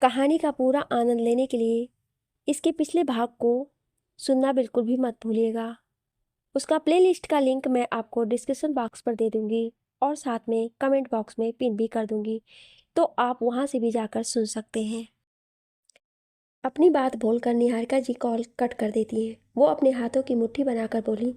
कहानी का पूरा आनंद लेने के लिए इसके पिछले भाग को सुनना बिल्कुल भी मत भूलिएगा। उसका प्लेलिस्ट का लिंक मैं आपको डिस्क्रिप्शन बॉक्स पर दे दूंगी और साथ में कमेंट बॉक्स में पिन भी कर दूंगी, तो आप वहां से भी जाकर सुन सकते हैं। अपनी बात बोलकर निहारिका जी कॉल कट कर देती हैं। वो अपने हाथों की मुट्ठी बनाकर बोली,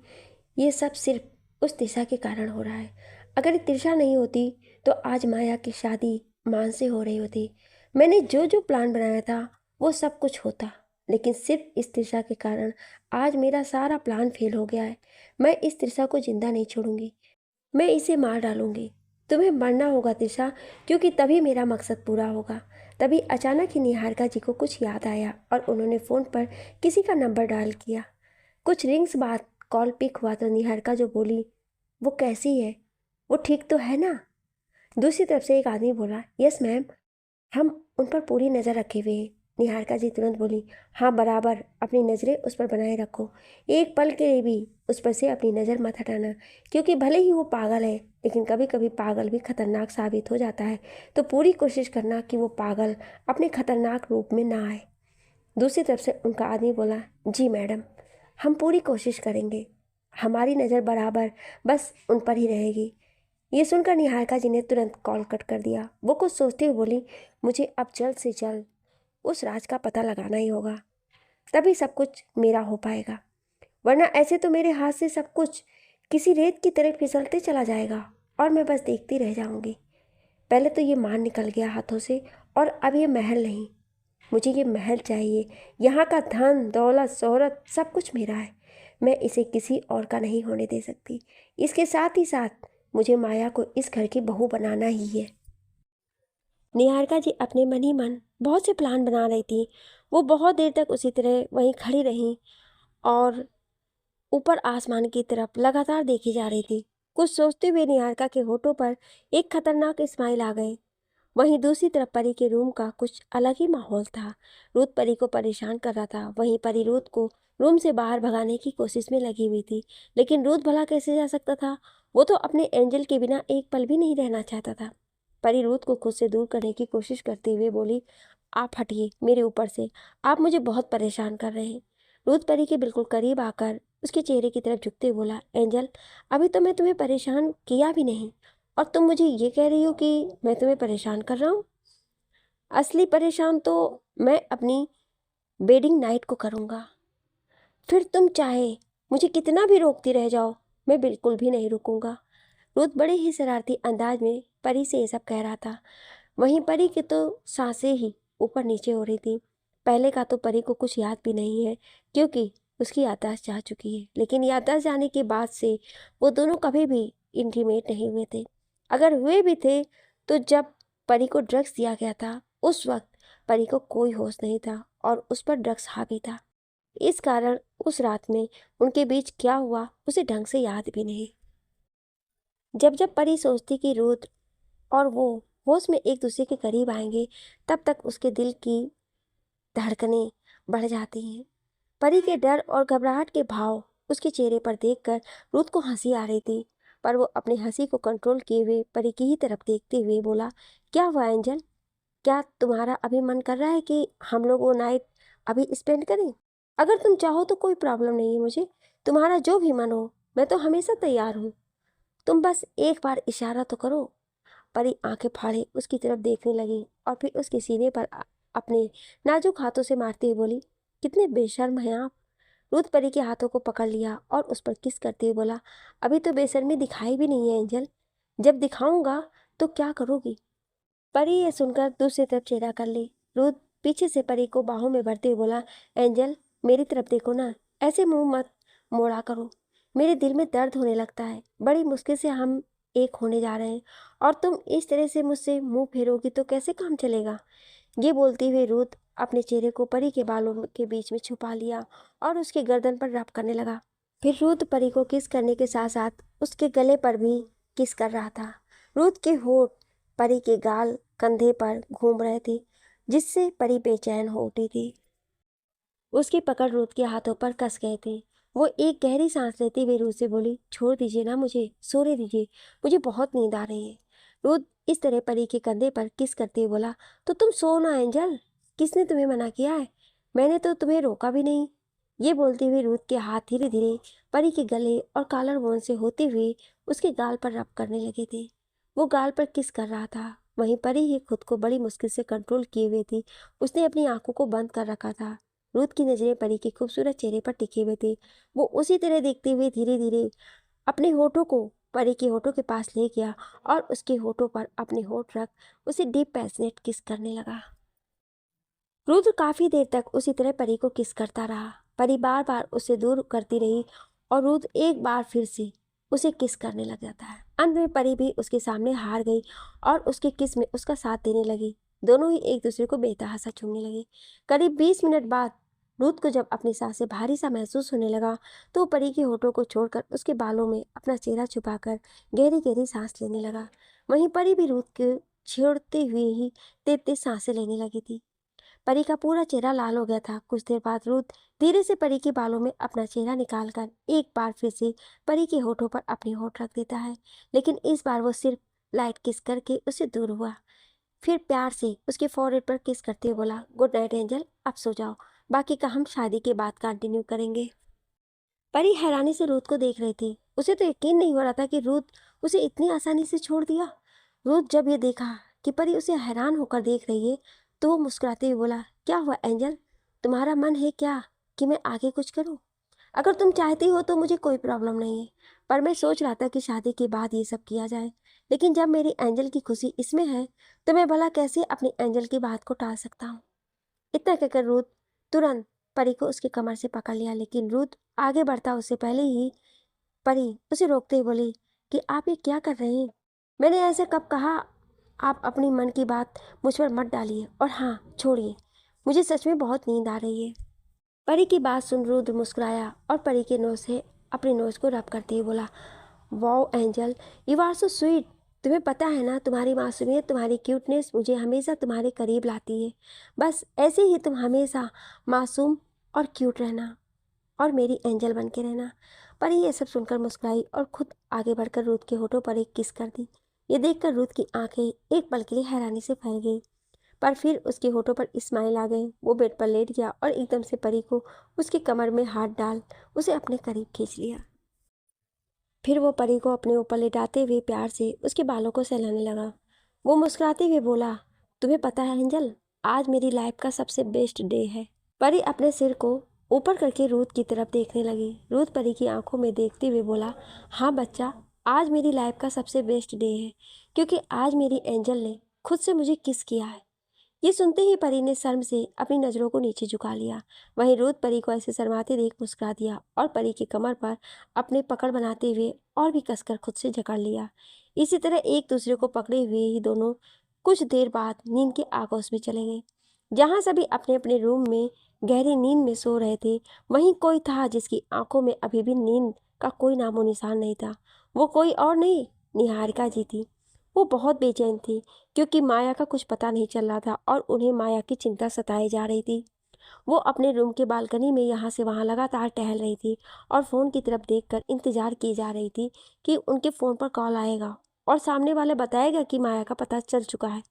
ये सब सिर्फ उस तिरसा के कारण हो रहा है। अगर तिरसा नहीं होती तो आज माया की शादी मान से हो रही होती। मैंने जो जो प्लान बनाया था वो सब कुछ होता, लेकिन सिर्फ इस तिरसा के कारण आज मेरा सारा प्लान फेल हो गया है। मैं इस तिरसा को जिंदा नहीं छोड़ूंगी, मैं इसे मार डालूंगी। तुम्हें मरना होगा तिरसा, क्योंकि तभी मेरा मकसद पूरा होगा। तभी अचानक ही निहारिका जी को कुछ याद आया और उन्होंने फ़ोन पर किसी का नंबर डायल किया। कुछ रिंग्स बाद कॉल पिक हुआ तो निहारिका जो बोली, वो कैसी है, वो ठीक तो है ना? दूसरी तरफ से एक आदमी बोला, यस मैम, हम उन पर पूरी नज़र रखे हुए हैं। निहारिका जी तुरंत बोली, हाँ बराबर अपनी नज़रें उस पर बनाए रखो। एक पल के लिए भी उस पर से अपनी नज़र मत हटाना, क्योंकि भले ही वो पागल है, लेकिन कभी कभी पागल भी खतरनाक साबित हो जाता है। तो पूरी कोशिश करना कि वो पागल अपने खतरनाक रूप में ना आए। दूसरी तरफ से उनका आदमी बोला, जी मैडम, हम पूरी कोशिश करेंगे। हमारी नज़र बराबर बस उन पर ही रहेगी। ये सुनकर निहारिका जी ने तुरंत कॉल कट कर दिया। वो कुछ सोचते हुए बोली, मुझे अब जल्द से जल्द उस राज का पता लगाना ही होगा, तभी सब कुछ मेरा हो पाएगा, वरना ऐसे तो मेरे हाथ से सब कुछ किसी रेत की तरह फिसलते चला जाएगा और मैं बस देखती रह जाऊंगी। पहले तो ये मान निकल गया हाथों से, और अब ये महल नहीं। मुझे ये महल चाहिए। यहाँ का धन दौलत शोहरत सब कुछ मेरा है। मैं इसे किसी और का नहीं होने दे सकती। इसके साथ ही साथ मुझे माया को इस घर की बहू बनाना ही है। निहारिका जी अपने मन ही मन बहुत से प्लान बना रही थी। वो बहुत देर तक उसी तरह वहीं खड़ी रहीं और ऊपर आसमान की तरफ लगातार देखी जा रही थी। कुछ सोचते हुए निहारिका के होठों पर एक खतरनाक स्माइल आ गई। वहीं दूसरी तरफ परी के रूम का कुछ अलग ही माहौल था। रूथ परी को परेशान कर रहा था। वहीं परी रूथ को रूम से बाहर भगाने की कोशिश में लगी हुई थी, लेकिन रूथ भला कैसे जा सकता था? वो तो अपने एंजल के बिना एक पल भी नहीं रहना चाहता था। परी रूथ को खुद से दूर करने की कोशिश करते हुए बोली, आप हटिए मेरे ऊपर से, आप मुझे बहुत परेशान कर रहे हैं। रूथ परी के बिल्कुल करीब आकर उसके चेहरे की तरफ झुकते बोला, एंजल, अभी तो मैं तुम्हें परेशान किया भी नहीं और तुम मुझे ये कह रही हो कि मैं तुम्हें परेशान कर रहा हूँ? असली परेशान तो मैं अपनी वेडिंग नाइट को करूँगा। फिर तुम चाहे मुझे कितना भी रोकती रह जाओ, मैं बिल्कुल भी नहीं रुकूंगा। रुद्र बड़े ही शरारती अंदाज में परी से ये सब कह रहा था। वहीं परी की तो सांसें ही ऊपर नीचे हो रही थी। पहले का तो परी को कुछ याद भी नहीं है, क्योंकि उसकी याददाश्त जा चुकी है, लेकिन याददाश्त जाने के बाद से वो दोनों कभी भी इंटीमेट नहीं हुए थे। अगर हुए भी थे तो जब परी को ड्रग्स दिया गया था, उस वक्त परी को कोई होश नहीं था और उस पर ड्रग्स हावी था। इस कारण उस रात में उनके बीच क्या हुआ उसे ढंग से याद भी नहीं। जब जब परी सोचती कि रुद्र और वो होश में एक दूसरे के करीब आएंगे, तब तक उसके दिल की धड़कनें बढ़ जाती हैं। परी के डर और घबराहट के भाव उसके चेहरे पर देखकर रुद्र को हंसी आ रही थी, पर वो अपनी हंसी को कंट्रोल किए हुए परी की ही तरफ देखते हुए बोला, क्या हुआ एंजल? क्या तुम्हारा अभी मन कर रहा है कि हम लोग वो नाइट अभी स्पेंड करें? अगर तुम चाहो तो कोई प्रॉब्लम नहीं है मुझे। तुम्हारा जो भी मन हो, मैं तो हमेशा तैयार हूँ। तुम बस एक बार इशारा तो करो। परी आंखें फाड़े उसकी तरफ देखने लगी और फिर उसके सीने पर अपने नाजुक हाथों से मारते हुए बोली, कितने बेशर्म हैं आप। रुद्र परी के हाथों को पकड़ लिया और उस पर किस करते हुए बोला, अभी तो बेशर्मी दिखाई भी नहीं है एंजल, जब दिखाऊंगा तो क्या करोगी? परी ये सुनकर दूसरी तरफ चेहरा कर ली। रुद्र पीछे से परी को बाहों में भरते हुए बोला, एंजल मेरी तरफ देखो ना, ऐसे मुंह मत मोड़ा करो। मेरे दिल में दर्द होने लगता है। बड़ी मुश्किल से हम एक होने जा रहे हैं और तुम इस तरह से मुझसे मुंह फेरोगी तो कैसे काम चलेगा? ये बोलते हुए रुद्र अपने चेहरे को परी के बालों के बीच में छुपा लिया और उसके गर्दन पर रब करने लगा। फिर रुद्र परी को किस करने के साथ साथ उसके गले पर भी किस कर रहा था। रुद्र के होठ परी के गाल कंधे पर घूम रहे थे, जिससे परी बेचैन हो उठी थी। उसकी पकड़ रुद्र के हाथों पर कस गए थे। वो एक गहरी सांस लेते हुए रुद्र से बोली, छोड़ दीजिए ना मुझे, सोने दीजिए, मुझे बहुत नींद आ रही है। रुद्र इस तरह परी के कंधे पर किस करते हुए बोला, तो तुम सो ना एंजल, किसने तुम्हें मना किया है? मैंने तो तुम्हें रोका भी नहीं। ये बोलते हुए रूथ के हाथ धीरे धीरे परी के गले और कॉलर बोन से होते हुए उसके गाल पर रब करने लगे थे। वो गाल पर किस कर रहा था। वहीं परी ही खुद को बड़ी मुश्किल से कंट्रोल किए हुए थी। उसने अपनी आंखों को बंद कर रखा था। रूथ की नजरें परी के खूबसूरत चेहरे पर टिके हुए थे। वो उसी तरह देखते हुए धीरे धीरे अपने होठों को परी के होठों के पास ले गया और उसके होठों पर अपने होठ रख उसे डीप पैशनेट किस करने लगा। रुद्र काफी देर तक उसी तरह परी को किस करता रहा। परी बार बार उसे दूर करती रही और रुद्र एक बार फिर से उसे किस करने लग जाता है। अंत में परी भी उसके सामने हार गई और उसके किस में उसका साथ देने लगी। दोनों ही एक दूसरे को बेतहासा चूमने लगे। करीब 20 मिनट बाद रुद्र को जब अपनी सांस से भारी सा महसूस होने लगा तो वो परी के होठों को छोड़कर उसके बालों में अपना चेहरा छुपाकर गहरी गहरी सांस लेने लगा। वहीं परी भी रुद्र को छेड़ते हुए ही तेज तेज सांसें लेने लगी थी। परी का पूरा चेहरा लाल हो गया था। कुछ देर बाद रुद्र धीरे से परी के बालों में अपना चेहरा निकालकर एक बार फिर से परी के होठों पर अपने होठ रख देता है, लेकिन इस बार वो सिर्फ लाइट किस करके उससे दूर हुआ। फिर प्यार से उसके फोrehead पर किस करते हुए बोला, गुड नाइट एंजल, अब सो जाओ, बाकी का हम शादी के बाद कंटिन्यू करेंगे। परी हैरानी से रुद्र को देख रही थी। उसे तो यकीन नहीं हो रहा था कि रुद्र उसे इतनी आसानी से छोड़ दिया। रुद्र जब ये देखा कि परी उसे हैरान होकर देख रही है तो वो मुस्कुराते हुए बोला, क्या हुआ एंजल, तुम्हारा मन है क्या कि मैं आगे कुछ करूं? अगर तुम चाहती हो तो मुझे कोई प्रॉब्लम नहीं है, पर मैं सोच रहा था कि शादी के बाद ये सब किया जाए। लेकिन जब मेरी एंजल की खुशी इसमें है तो मैं भला कैसे अपनी एंजल की बात को टाल सकता हूँ। इतना कहकर रुद्र तुरंत परी को उसकी कमर से पकड़ लिया, लेकिन रुद्र आगे बढ़ता उससे पहले ही परी उसे रोकते ही बोली कि आप ये क्या कर रहे हैं? मैंने ऐसे कब कहा? आप अपनी मन की बात मुझ पर मत डालिए, और हाँ छोड़िए, मुझे सच में बहुत नींद आ रही है। परी की बात सुन रुद्र मुस्कुराया और परी के नोज से अपनी नोज को रब करते हुए बोला, wow angel, you are so sweet. तुम्हें पता है ना, तुम्हारी मासूमियत, तुम्हारी क्यूटनेस मुझे हमेशा तुम्हारे करीब लाती है। बस ऐसे ही तुम हमेशा मासूम और क्यूट रहना और मेरी एंजल बन के रहना। पर ये सब सुनकर मुस्कुराई और खुद आगे बढ़कर रूथ के होठों पर एक किस कर दी। ये देखकर रूथ की आंखें एक पल के लिए हैरानी से फैल गई, पर फिर उसके होठों पर स्माइल आ गए। वो बेड पर लेट गया और एकदम से परी को उसकी कमर में हाथ डाल उसे अपने करीब खींच लिया। फिर वो परी को अपने ऊपर लेटाते हुए प्यार से उसके बालों को सहलाने लगा। वो मुस्कुराते हुए बोला, तुम्हें पता है एंजल, आज मेरी लाइफ का सबसे बेस्ट डे है। परी अपने सिर को ऊपर करके रूथ की तरफ देखने लगी। रूथ परी की आंखों में देखते हुए बोला, हाँ बच्चा, आज मेरी लाइफ का सबसे बेस्ट डे है, क्योंकि आज मेरी एंजल ने खुद से मुझे किस किया है। ये सुनते ही परी ने शर्म से अपनी नज़रों को नीचे झुका लिया। वहीं रूथ परी को ऐसे शर्माते देख मुस्कुरा दिया और परी की कमर पर अपने पकड़ बनाते हुए और भी कसकर खुद से जकड़ लिया। इसी तरह एक दूसरे को पकड़े हुए ही दोनों कुछ देर बाद नींद के आगोश में चले गए। जहाँ सभी अपने अपने रूम में गहरी नींद में सो रहे थे, वहीं कोई था जिसकी आंखों में अभी भी नींद का कोई नामो निशान नहीं था। वो कोई और नहीं, निहारिका जी थी। वो बहुत बेचैन थी क्योंकि माया का कुछ पता नहीं चल रहा था और उन्हें माया की चिंता सताई जा रही थी। वो अपने रूम के बालकनी में यहाँ से वहाँ लगातार टहल रही थी और फ़ोन की तरफ देखकर इंतजार की जा रही थी कि उनके फ़ोन पर कॉल आएगा और सामने वाला बताएगा कि माया का पता चल चुका है।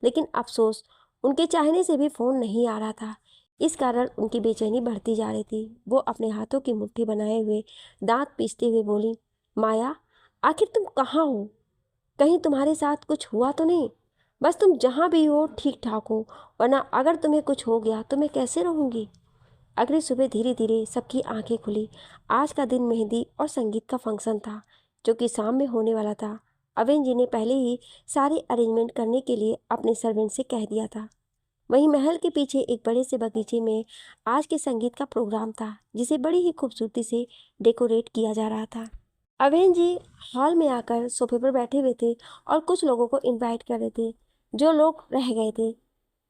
लेकिन अफसोस, उनके चाहने से भी फ़ोन नहीं आ रहा था। इस कारण उनकी बेचैनी बढ़ती जा रही थी। वो अपने हाथों की मुट्ठी बनाए हुए दांत पीसते हुए बोली, माया, आखिर तुम कहाँ हो? कहीं तुम्हारे साथ कुछ हुआ तो नहीं? बस तुम जहाँ भी हो ठीक ठाक हो, वरना अगर तुम्हें कुछ हो गया तो मैं कैसे रहूँगी? अगली सुबह धीरे धीरे सबकी आंखें खुली। आज का दिन मेहंदी और संगीत का फंक्शन था, जो कि शाम में होने वाला था। अवेन जी ने पहले ही सारे अरेंजमेंट करने के लिए अपने सर्वेंट से कह दिया था। वहीं महल के पीछे एक बड़े से बगीचे में आज के संगीत का प्रोग्राम था, जिसे बड़ी ही खूबसूरती से डेकोरेट किया जा रहा था। अवेन जी हॉल में आकर सोफे पर बैठे हुए थे और कुछ लोगों को इनवाइट कर रहे थे। जो लोग रह गए थे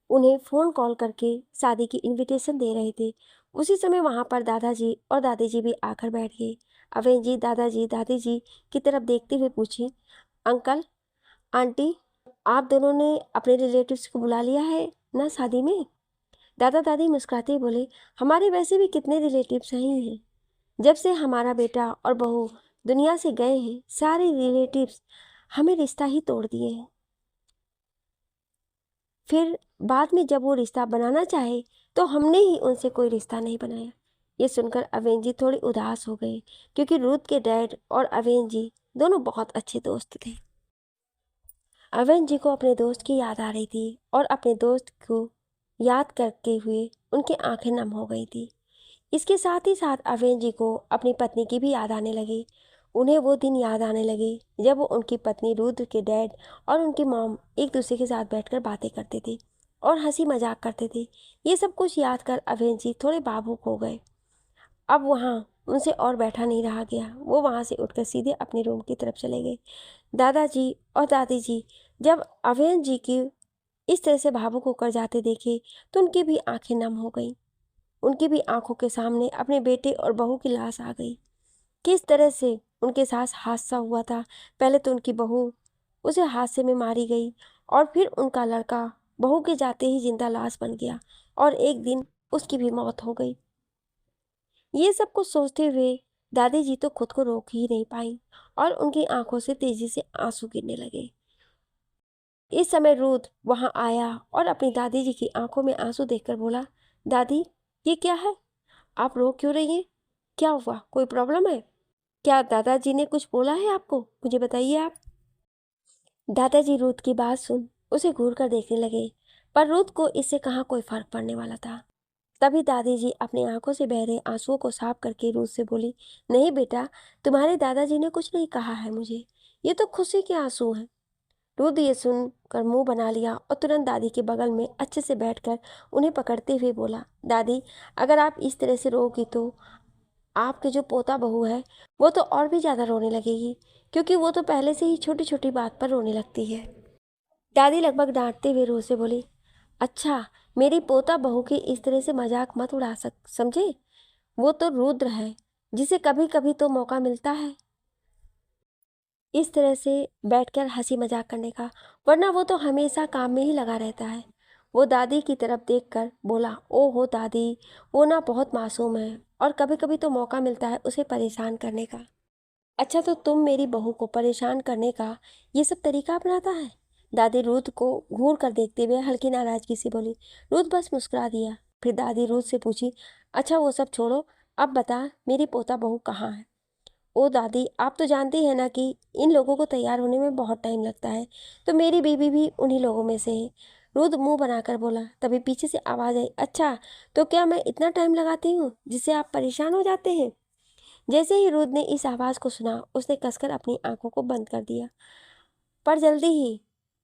उन्हें फ़ोन कॉल करके शादी की इनविटेशन दे रहे थे। उसी समय वहाँ पर दादाजी और दादी जी भी आकर बैठ गए। अवेन जी दादाजी दादी जी की तरफ देखते हुए पूछी, अंकल आंटी, आप दोनों ने अपने रिलेटिव्स को बुला लिया है ना शादी में? दादा दादी मुस्कुराते ही बोले, हमारे वैसे भी कितने रिलेटिव्स हैं। जब से हमारा बेटा और बहू दुनिया से गए हैं, सारे रिलेटिव्स हमें रिश्ता ही तोड़ दिए हैं। फिर बाद में जब वो रिश्ता बनाना चाहे तो हमने ही उनसे कोई रिश्ता नहीं बनाया। ये सुनकर अवेन जी थोड़ी उदास हो गई, क्योंकि रूथ के डैड और अवेन जी दोनों बहुत अच्छे दोस्त थे। अवेन जी को अपने दोस्त की याद आ रही थी और अपने दोस्त को याद करते हुए उनकी आंखें नम हो गई थी। इसके साथ ही साथ अवेन जी को अपनी पत्नी की भी याद आने लगी। उन्हें वो दिन याद आने लगे जब वो उनकी पत्नी रुद्र के डैड और उनकी मॉम एक दूसरे के साथ बैठकर बातें करते थे और हंसी मजाक करते थे। ये सब कुछ याद कर अवेन जी थोड़े भावुक हो गए। अब वहाँ उनसे और बैठा नहीं रहा गया। वो वहाँ से उठकर सीधे अपने रूम की तरफ चले गए। दादाजी और दादी जी जब अवेन जी की इस तरह से भावुक होकर जाते देखे तो उनकी भी आंखें नम हो गईं। उनकी भी आंखों के सामने अपने बेटे और बहू की लाश आ गई। किस तरह से उनके साथ हादसा हुआ था। पहले तो उनकी बहू उसे हादसे में मारी गई और फिर उनका लड़का बहू के जाते ही जिंदा लाश बन गया और एक दिन उसकी भी मौत हो गई। ये सब कुछ सोचते हुए दादी जी तो खुद को रोक ही नहीं पाई और उनकी आंखों से तेजी से आंसू गिरने लगे। इस समय रुद्र वहां आया और अपनी दादी जी की आंखों में आंसू देखकर बोला, दादी ये क्या है? आप रो क्यों रही हैं? क्या हुआ? कोई प्रॉब्लम है? क्या दादाजी ने कुछ बोला है आपको? मुझे बताइए आप। दादाजी रुद्र की बात सुन उसे घूर कर देखने लगे, पर रुद्र को इससे कहाँ कोई फर्क पड़ने वाला था। तभी दादी जी अपनी आंखों से बह रहे आंसुओं को साफ करके रुद्र से बोली, नहीं बेटा, तुम्हारे दादाजी ने कुछ नहीं कहा है मुझे, ये तो खुशी के आंसू हैं। रुद्र ये सुनकर मुंह बना लिया और तुरंत दादी के बगल में अच्छे से बैठकर उन्हें पकड़ते हुए बोला, दादी अगर आप इस तरह से रोगी तो आपके जो पोता बहू है वो तो और भी ज़्यादा रोने लगेगी, क्योंकि वो तो पहले से ही छोटी छोटी बात पर रोने लगती है। दादी लगभग डांटते हुए रो से बोली, अच्छा, मेरी पोता बहू की इस तरह से मजाक मत उड़ा समझे। वो तो रुद्र है जिसे कभी कभी तो मौका मिलता है इस तरह से बैठकर हंसी मजाक करने का, वरना वो तो हमेशा काम में ही लगा रहता है। वो दादी की तरफ देखकर बोला, ओहो दादी, वो ना बहुत मासूम है और कभी कभी तो मौका मिलता है उसे परेशान करने का। अच्छा, तो तुम मेरी बहू को परेशान करने का ये सब तरीका अपनाता है? दादी रुद्र को घूर कर देखते हुए हल्की नाराजगी से बोली। रुद्र बस मुस्कुरा दिया। फिर दादी रुद्र से पूछी, अच्छा वो सब छोड़ो, अब बता मेरी पोता बहू कहाँ है? ओ दादी, आप तो जानती हैं ना कि इन लोगों को तैयार होने में बहुत टाइम लगता है, तो मेरी बीबी भी उन्हीं लोगों में से है। रुद्र मुंह बनाकर बोला। तभी पीछे से आवाज आई, अच्छा तो क्या मैं इतना टाइम लगाती हूँ जिससे आप परेशान हो जाते हैं? जैसे ही रुद्र ने इस आवाज को सुना उसने कसकर अपनी आंखों को बंद कर दिया, पर जल्दी ही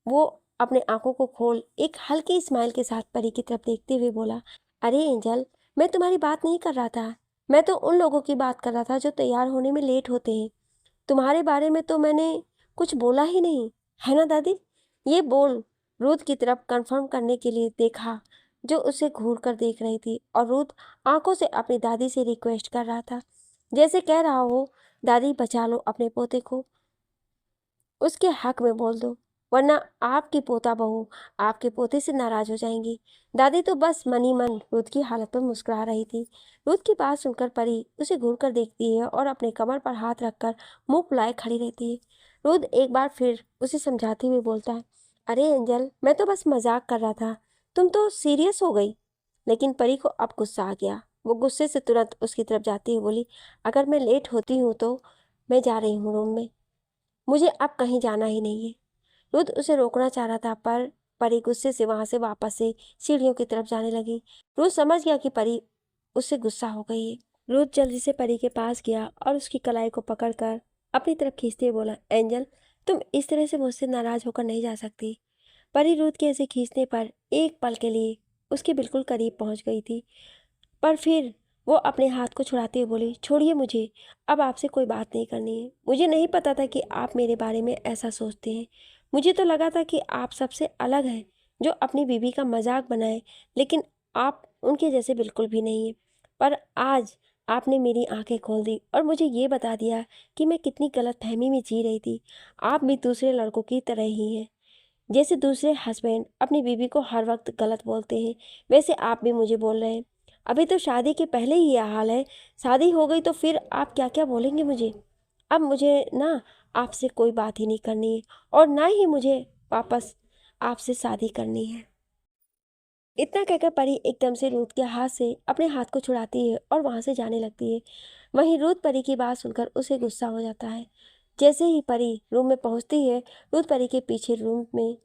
वो अपने आंखों को खोल एक हल्की स्माइल के साथ परी की तरफ देखते हुए बोला, अरे एंजल, मैं तुम्हारी बात नहीं कर रहा था, मैं तो उन लोगों की बात कर रहा था जो तैयार होने में लेट होते हैं। तुम्हारे बारे में तो मैंने कुछ बोला ही नहीं, है ना दादी? ये बोल रुद्र की तरफ कंफर्म करने के लिए देखा, जो उसे घूर कर देख रही थी, और रुद्र आंखों से अपनी दादी से रिक्वेस्ट कर रहा था, जैसे कह रहा हो, दादी बचा लो अपने पोते को, उसके हक में बोल दो, वरना आपकी पोता बहू आपके पोते से नाराज हो जाएंगी। दादी तो बस मन ही मन रुद्र की हालत पर मुस्कुरा रही थी। रुद्र की बात सुनकर परी उसे घूर कर देखती है और अपने कमर पर हाथ रखकर मुंह फुलाए खड़ी रहती है। रुद्र एक बार फिर उसे समझाते हुए बोलता है, अरे एंजल, मैं तो बस मजाक कर रहा था, तुम तो सीरियस हो गई। लेकिन परी को अब गुस्सा आ गया। वो गुस्से से तुरंत उसकी तरफ जाती हुई बोली, अगर मैं लेट होती हूँ तो मैं जा रही हूँ रूम में, मुझे अब कहीं जाना ही नहीं है। रुद्र उसे रोकना चाह रहा था, पर परी गुस्से से वहां से वापस से सीढ़ियों की तरफ जाने लगी। रुद्र समझ गया कि परी उससे गुस्सा हो गई है। रुद्र जल्दी से परी के पास गया और उसकी कलाई को पकड़कर अपनी तरफ खींचते हुए बोला, एंजल, तुम इस तरह से मुझसे नाराज होकर नहीं जा सकती। परी रुद्र के ऐसे खींचने पर एक पल के लिए उसके बिल्कुल करीब पहुंच गई थी, पर फिर वो अपने हाथ को छुड़ाते हुए बोली, छोड़िए मुझे, अब आपसे कोई बात नहीं करनी है। मुझे नहीं पता था कि आप मेरे बारे में ऐसा सोचते हैं। मुझे तो लगा था कि आप सबसे अलग हैं, जो अपनी बीवी का मजाक बनाए, लेकिन आप उनके जैसे बिल्कुल भी नहीं हैं। पर आज आपने मेरी आंखें खोल दी और मुझे ये बता दिया कि मैं कितनी गलत फहमी में जी रही थी। आप भी दूसरे लड़कों की तरह ही हैं। जैसे दूसरे हस्बैंड अपनी बीवी को हर वक्त गलत बोलते हैं, वैसे आप भी मुझे बोल रहे हैं। अभी तो शादी के पहले ही यह हाल है, शादी हो गई तो फिर आप क्या क्या बोलेंगे मुझे? अब मुझे ना आपसे कोई बात ही नहीं करनी है और ना ही मुझे वापस आपसे शादी करनी है। इतना कहकर परी एकदम से रूथ के हाथ से अपने हाथ को छुड़ाती है और वहां से जाने लगती है। वहीं रूथ परी की बात सुनकर उसे गुस्सा हो जाता है। जैसे ही परी रूम में पहुंचती है, रूथ परी के पीछे रूम में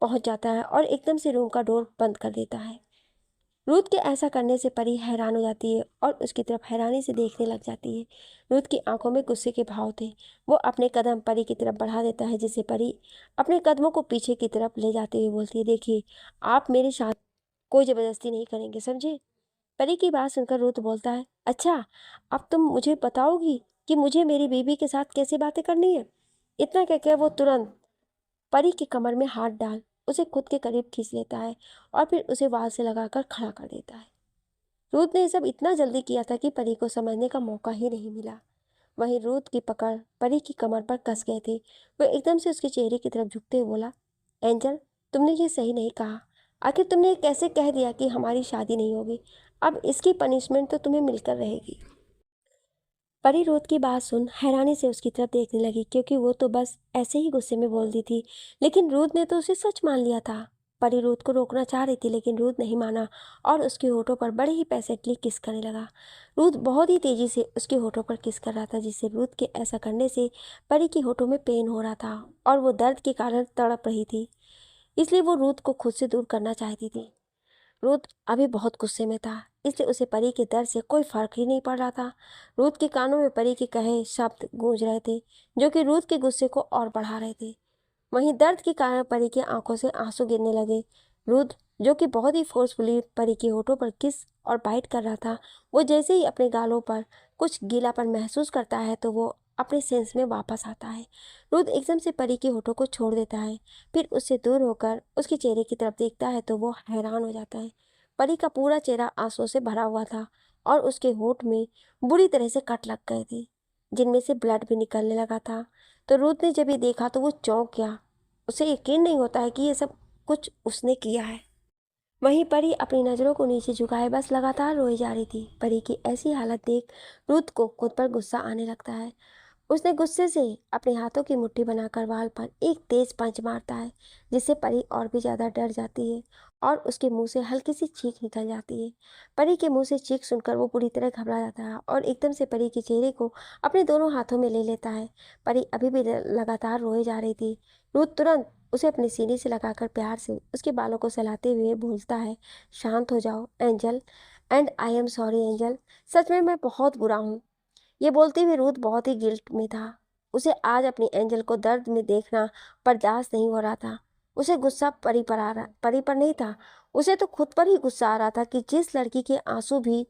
पहुंच जाता है और एकदम से रूम का डोर बंद कर देता है। रूथ के ऐसा करने से परी हैरान हो जाती है और उसकी तरफ हैरानी से देखने लग जाती है। रूथ की आंखों में गुस्से के भाव थे। वो अपने कदम परी की तरफ बढ़ा देता है, जिससे परी अपने कदमों को पीछे की तरफ ले जाते हुए बोलती है, देखिए, आप मेरे साथ कोई जबरदस्ती नहीं करेंगे, समझे। परी की बात सुनकर रूथ बोलता है, अच्छा, अब तुम मुझे बताओगी कि मुझे मेरी बीवी के साथ कैसे बातें करनी है। इतना कहकर वो तुरंत परी की कमर में हाथ डाल उसे खुद के करीब खींच लेता है और फिर उसे वाल से लगाकर खड़ा कर देता है। रूथ ने ये सब इतना जल्दी किया था कि परी को समझने का मौका ही नहीं मिला। वहीं रूथ की पकड़ परी की कमर पर कस गए थे। वो एकदम से उसके चेहरे की तरफ झुकते हुए बोला, एंजल, तुमने ये सही नहीं कहा। आखिर तुमने ये कैसे कह दिया कि हमारी शादी नहीं होगी। अब इसकी पनिशमेंट तो तुम्हें मिलकर रहेगी। परी रूथ की बात सुन हैरानी से उसकी तरफ देखने लगी, क्योंकि वो तो बस ऐसे ही गुस्से में बोल दी थी, लेकिन रूथ ने तो उसे सच मान लिया था। परी रूथ को रोकना चाह रही थी, लेकिन रूथ नहीं माना और उसके होठों पर बड़े ही पैसेटली किस करने लगा। रूथ बहुत ही तेजी से उसके होठों पर किस कर रहा था, जिससे रूथ के ऐसा करने से परी के होठों में पेन हो रहा था और वो दर्द के कारण तड़प रही थी। इसलिए वो रूथ को खुद से दूर करना चाहती थी। रूथ अभी बहुत गुस्से में था, इसलिए उसे परी के दर्द से कोई फर्क ही नहीं पड़ रहा था। रूथ के कानों में परी के कहे शब्द गूंज रहे थे, जो कि रूथ के गुस्से को और बढ़ा रहे थे। वहीं दर्द के कारण परी की आंखों से आंसू गिरने लगे। रूथ, जो कि बहुत ही फोर्सफुली परी के होठों पर किस और बाइट कर रहा था, वो जैसे ही अपने गालों पर कुछ गीलापन महसूस करता है तो वो अपने सेंस में वापस आता है। रूथ एकदम से परी के होठों को छोड़ देता है, फिर उससे दूर होकर उसके चेहरे की तरफ देखता है तो वो हैरान हो जाता है। परी का पूरा चेहरा आंसुओं से भरा हुआ था और उसके होठ में बुरी तरह से कट लग गए थे, जिनमें से ब्लड भी निकलने लगा था। तो रूथ ने जब ये देखा तो वो चौंक गया। उसे यकीन नहीं होता है कि ये सब कुछ उसने किया है। वहीं परी अपनी नज़रों को नीचे झुकाए बस लगातार रोई जा रही थी। परी की ऐसी हालत देख रूथ को खुद पर गुस्सा आने लगता है। उसने गुस्से से अपने हाथों की मुट्ठी बनाकर वाल पर एक तेज पंच मारता है, जिससे परी और भी ज्यादा डर जाती है और उसके मुंह से हल्की सी चीख निकल जाती है। परी के मुंह से चीख सुनकर वो पूरी तरह घबरा जाता है और एकदम से परी के चेहरे को अपने दोनों हाथों में ले लेता है। परी अभी भी लगातार रोए जा रही थी। रूथ तुरंत उसे अपने सीने से लगाकर प्यार से उसके बालों को सहलाते हुए बोलता है, शांत हो जाओ Angel, and I am sorry Angel, सच में मैं बहुत बुरा हूँ। ये बोलते हुए रूथ बहुत ही गिल्ट में था। उसे आज अपनी एंजल को दर्द में देखना बर्दाश्त नहीं हो रहा था। उसे गुस्सा परी पर नहीं था। उसे तो खुद पर ही गुस्सा आ रहा था कि जिस लड़की के आंसू भी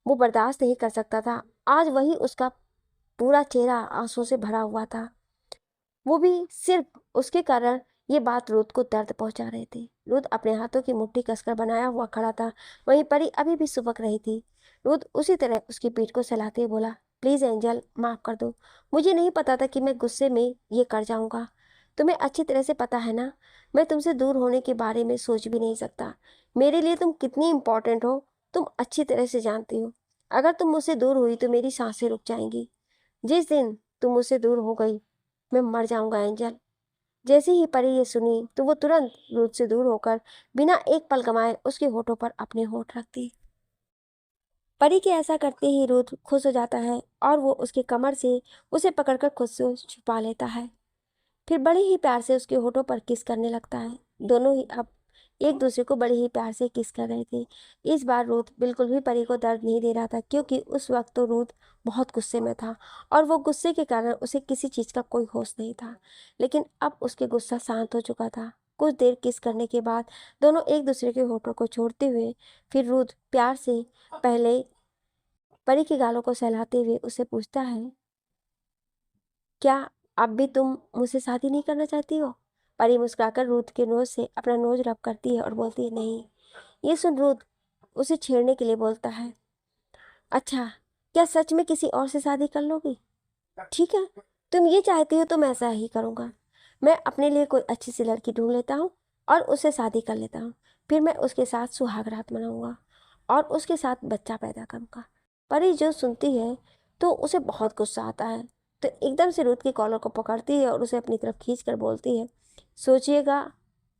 वो बर्दाश्त नहीं कर सकता था, आज वही उसका पूरा चेहरा आंसू से भरा हुआ था। वो भी सिर्फ उसके कारण ये बात रूथ को दर्द पहुंचा रहे थे। रूथ अपने हाथों की मुट्ठी कसकर बनाया हुआ खड़ा था। वहीं परी अभी भी सुबक रही थी। रूथ उसी तरह उसकी पीठ को सहलाते हुए बोला, प्लीज एंजल, माफ कर दो। मुझे नहीं पता था कि मैं गुस्से में ये कर जाऊंगा। तुम्हें अच्छी तरह से पता है ना, मैं तुमसे दूर होने के बारे में सोच भी नहीं सकता। मेरे लिए तुम कितनी इंपॉर्टेंट हो, तुम अच्छी तरह से जानती हो। अगर तुम मुझसे दूर हुई तो मेरी सांसें रुक जाएंगी। जिस दिन तुम मुझसे दूर हो गई, मैं मर जाऊंगा एंजल। जैसे ही परी ये सुनी तो वो तुरंत रूथ से दूर होकर बिना एक पल गंवाए उसके होठों पर अपने होठ रखती। परी के ऐसा करते ही रूथ खुश हो जाता है और वो उसके कमर से उसे पकड़कर खुद से छुपा लेता है। फिर बड़े ही प्यार से उसके होठों पर किस करने लगता है। दोनों ही अब एक दूसरे को बड़े ही प्यार से किस कर रहे थे। इस बार रूथ बिल्कुल भी परी को दर्द नहीं दे रहा था, क्योंकि उस वक्त तो रूथ बहुत गुस्से में था और वो गुस्से के कारण उसे किसी चीज़ का कोई होश नहीं था। लेकिन अब उसके गुस्सा शांत हो चुका था। कुछ देर किस करने के बाद दोनों एक दूसरे के होठों को छोड़ते हुए फिर रूथ प्यार से पहले परी के गालों को सहलाते हुए उसे पूछता है, क्या अब भी तुम मुझसे शादी नहीं करना चाहती हो। परी मुस्कुराकर रूथ के नोज से अपना नोज रब करती है और बोलती है, नहीं। ये सुन रूथ उसे छेड़ने के लिए बोलता है, अच्छा, क्या सच में किसी और से शादी कर लोगी। ठीक है, तुम ये चाहती हो तो मैं ऐसा ही करूँगा। मैं अपने लिए कोई अच्छी सी लड़की ढूंढ लेता हूँ और उससे शादी कर लेता हूँ। फिर मैं उसके साथ सुहाग रात मनाऊंगा और उसके साथ बच्चा पैदा करूंगा। परी जो सुनती है तो उसे बहुत गुस्सा आता है, तो एकदम से रूथ की कॉलर को पकड़ती है और उसे अपनी तरफ खींच कर बोलती है, सोचिएगा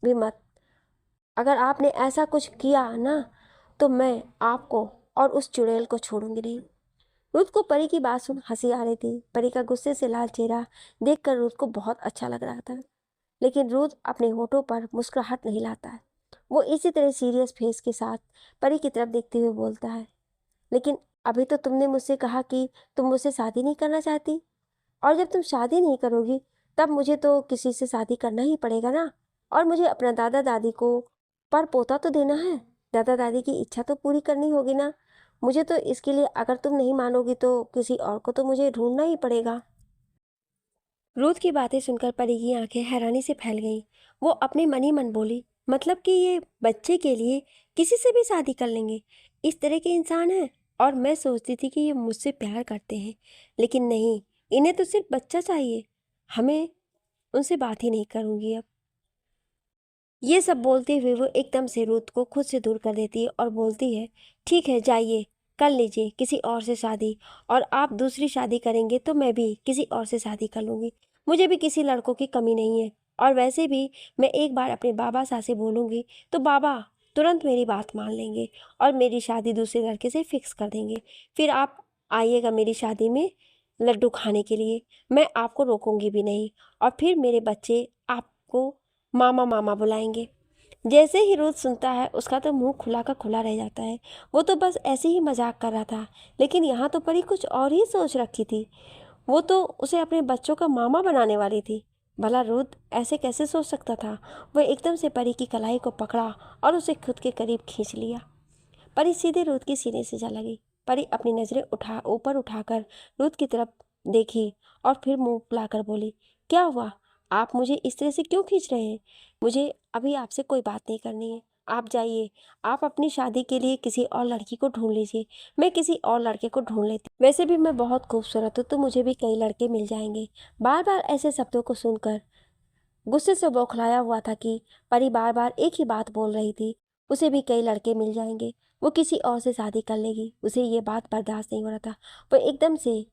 भी मत। अगर आपने ऐसा कुछ किया ना तो मैं आपको और उस चुड़ैल को छोड़ूंगी नहीं। रुथ को परी की बात सुन हंसी आ रही थी। परी का गुस्से से लाल चेहरा देखकर रुथ को बहुत अच्छा लग रहा था, लेकिन रुथ अपने होठों पर मुस्कुराहट नहीं लाता है। वो इसी तरह सीरियस फेस के साथ परी की तरफ देखते हुए बोलता है, लेकिन अभी तो तुमने मुझसे कहा कि तुम मुझसे शादी नहीं करना चाहती, और जब तुम शादी नहीं करोगी तब मुझे तो किसी से शादी करना ही पड़ेगा ना। और मुझे अपना दादा दादी को पर पोता तो देना है। दादा दादी की इच्छा तो पूरी करनी होगी ना। मुझे तो इसके लिए अगर तुम नहीं मानोगी तो किसी और को तो मुझे ढूंढना ही पड़ेगा। रूथ की बातें सुनकर परी की आंखें हैरानी से फैल गईं। वो अपने मन ही मन बोली, मतलब कि ये बच्चे के लिए किसी से भी शादी कर लेंगे, इस तरह के इंसान हैं। और मैं सोचती थी कि ये मुझसे प्यार करते हैं, लेकिन नहीं, इन्हें तो सिर्फ बच्चा चाहिए। हमें उनसे बात ही नहीं करूंगी अब। ये सब बोलते हुए वो एकदम से रूथ को खुद से दूर कर देती है और बोलती है, ठीक है जाइए, कर लीजिए किसी और से शादी। और आप दूसरी शादी करेंगे तो मैं भी किसी और से शादी कर लूँगी। मुझे भी किसी लड़कों की कमी नहीं है। और वैसे भी मैं एक बार अपने बाबा साहब से बोलूँगी तो बाबा तुरंत मेरी बात मान लेंगे और मेरी शादी दूसरे लड़के से फिक्स कर देंगे। फिर आप आइएगा मेरी शादी में लड्डू खाने के लिए, मैं आपको रोकूंगी भी नहीं। और फिर मेरे बच्चे आपको मामा मामा बुलाएंगे। जैसे ही रुथ सुनता है उसका तो मुंह खुला का खुला रह जाता है। वो तो बस ऐसे ही मजाक कर रहा था, लेकिन यहाँ तो परी कुछ और ही सोच रखी थी। वो तो उसे अपने बच्चों का मामा बनाने वाली थी। भला रुथ ऐसे कैसे सोच सकता था। वह एकदम से परी की कलाई को पकड़ा और उसे खुद के करीब खींच लिया। परी सीधे रुथ के सीने से जा लगी। परी अपनी नजरें ऊपर उठाकर रुथ की तरफ देखी और फिर मुंह फुलाकर बोली, क्या हुआ, आप मुझे इस तरह से क्यों खींच रहे हैं। मुझे अभी आपसे कोई बात नहीं करनी है। आप जाइए, आप अपनी शादी के लिए किसी और लड़की को ढूंढ लीजिए। मैं किसी और लड़के को ढूंढ लेती, वैसे भी मैं बहुत खूबसूरत हूँ तो मुझे भी कई लड़के मिल जाएंगे। बार बार ऐसे शब्दों को सुनकर गुस्से से बौखलाया हुआ था कि परी बार बार एक ही बात बोल रही थी, उसे भी कई लड़के मिल जाएंगे, वो किसी और से शादी कर लेगी। उसे ये बात बर्दाश्त नहीं हो रहा था। वो एकदम से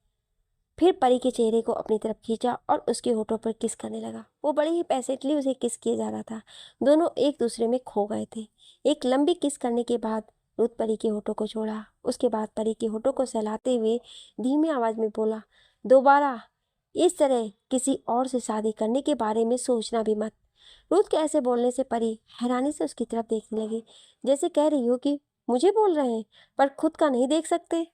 फिर परी के चेहरे को अपनी तरफ खींचा और उसके होठों पर किस करने लगा। वो बड़ी ही पैसेटली उसे किस किए जा रहा था। दोनों एक दूसरे में खो गए थे। एक लंबी किस करने के बाद रुत परी के होठों को छोड़ा। उसके बाद परी के होठों को सहलाते हुए धीमी आवाज में बोला, दोबारा इस तरह किसी और से शादी करने के बारे में सोचना भी मत। रुत के ऐसे बोलने से परी हैरानी से उसकी तरफ देखने लगी, जैसे कह रही हो कि मुझे बोल रहे हैं पर खुद का नहीं देख सकते।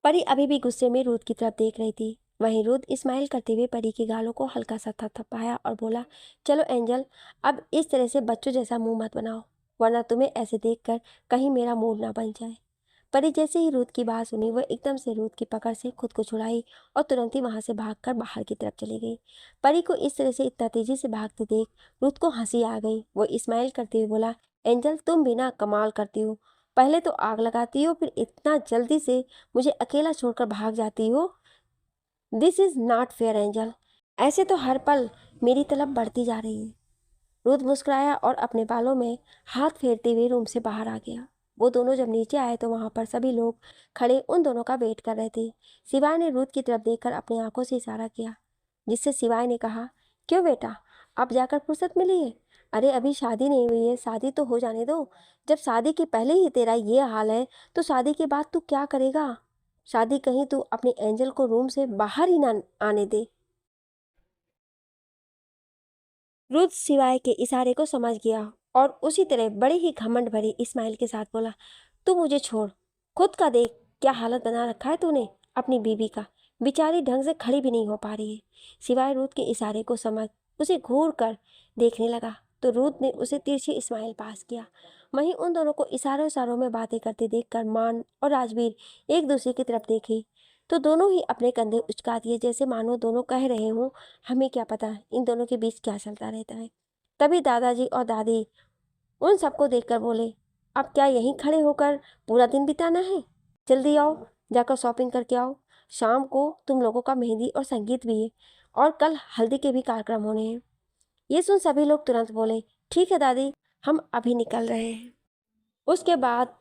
परी अभी भी गुस्से में रूथ की तरफ देख रही थी। वहीं रूथ स्माइल करते हुए परी के गालों को हल्का सा थपथपाया और बोला, चलो एंजल, अब इस तरह से बच्चों जैसा मुंह मत बनाओ, वरना तुम्हें ऐसे देखकर कहीं मेरा मूड ना बन जाए। परी जैसे ही रूथ की बात सुनी वह एकदम से रूथ की पकड़ से खुद को छुड़ाई और तुरंत ही वहां से भागकर बाहर की तरफ चली गई। परी को इस तरह से इतना तेजी से भागते देख रूथ को हंसी आ गई। वो स्माइल करते हुए बोला, एंजल तुम भी ना कमाल करती हो, पहले तो आग लगाती हो फिर इतना जल्दी से मुझे अकेला छोड़कर भाग जाती हो। This is not fair angel, ऐसे तो हर पल मेरी तलब बढ़ती जा रही है। रुद्र मुस्कुराया और अपने बालों में हाथ फेरते हुए रूम से बाहर आ गया। वो दोनों जब नीचे आए तो वहां पर सभी लोग खड़े उन दोनों का वेट कर रहे थे। सिवाय ने रुद्र की तरफ देखकर अपनी आंखों से इशारा किया, जिससे सिवाय ने कहा, क्यों बेटा, अब जाकर फुर्सत मिली है। अरे अभी शादी नहीं हुई है, शादी तो हो जाने दो। जब शादी के पहले ही तेरा ये हाल है तो शादी के बाद तू क्या करेगा। शादी कहीं तू अपने एंजल को रूम से बाहर ही ना आने दे। रुद्र सिवाय के इशारे को समझ गया और उसी तरह बड़े ही घमंड भरे इस्माइल के साथ बोला, तू मुझे छोड़, खुद का देख क्या हालत बना रखा है तूने अपनी बीवी का, बेचारी ढंग से खड़ी भी नहीं हो पा रही है। सिवाय रुद्र के इशारे को समझ उसे घूर कर देखने लगा तो रुद्र ने उसे तिरछी इस्माइल पास किया। वहीं उन दोनों को इशारों इशारों में बातें करते देखकर मान और राजवीर एक दूसरे की तरफ देखी तो दोनों ही अपने कंधे उचका दिए, जैसे मानो दोनों कह रहे हों, हमें क्या पता इन दोनों के बीच क्या चलता रहता है। तभी दादाजी और दादी उन सबको देखकर बोले, अब क्या यहीं खड़े होकर पूरा दिन बिताना है, जल्दी आओ, जाकर शॉपिंग करके आओ। शाम को तुम लोगों का मेहंदी और संगीत भी है और कल हल्दी के भी कार्यक्रम होने हैं। ये सुन सभी लोग तुरंत बोले, ठीक है दादी, हम अभी निकल रहे हैं। उसके बाद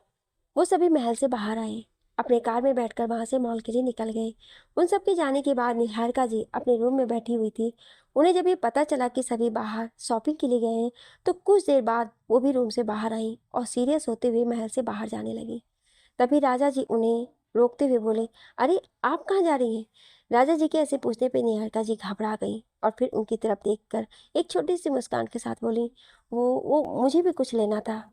वो सभी महल से बाहर आए। अपने कार में बैठकर वहां से मॉल के लिए निकल गए। उन सब के जाने के बाद निहारिका जी अपने रूम में बैठी हुई थी। उन्हें जब ये पता चला कि सभी बाहर शॉपिंग के लिए गए हैं तो कुछ देर बाद वो भी रूम से बाहर आई और सीरियस होते हुए महल से बाहर जाने लगी। तभी राजा जी उन्हें रोकते हुए बोले, अरे आप कहाँ जा रही हैं? राजा जी के ऐसे पूछने पे निहारिका जी घबरा गई और फिर उनकी तरफ देखकर एक छोटी सी मुस्कान के साथ बोली, वो मुझे भी कुछ लेना था।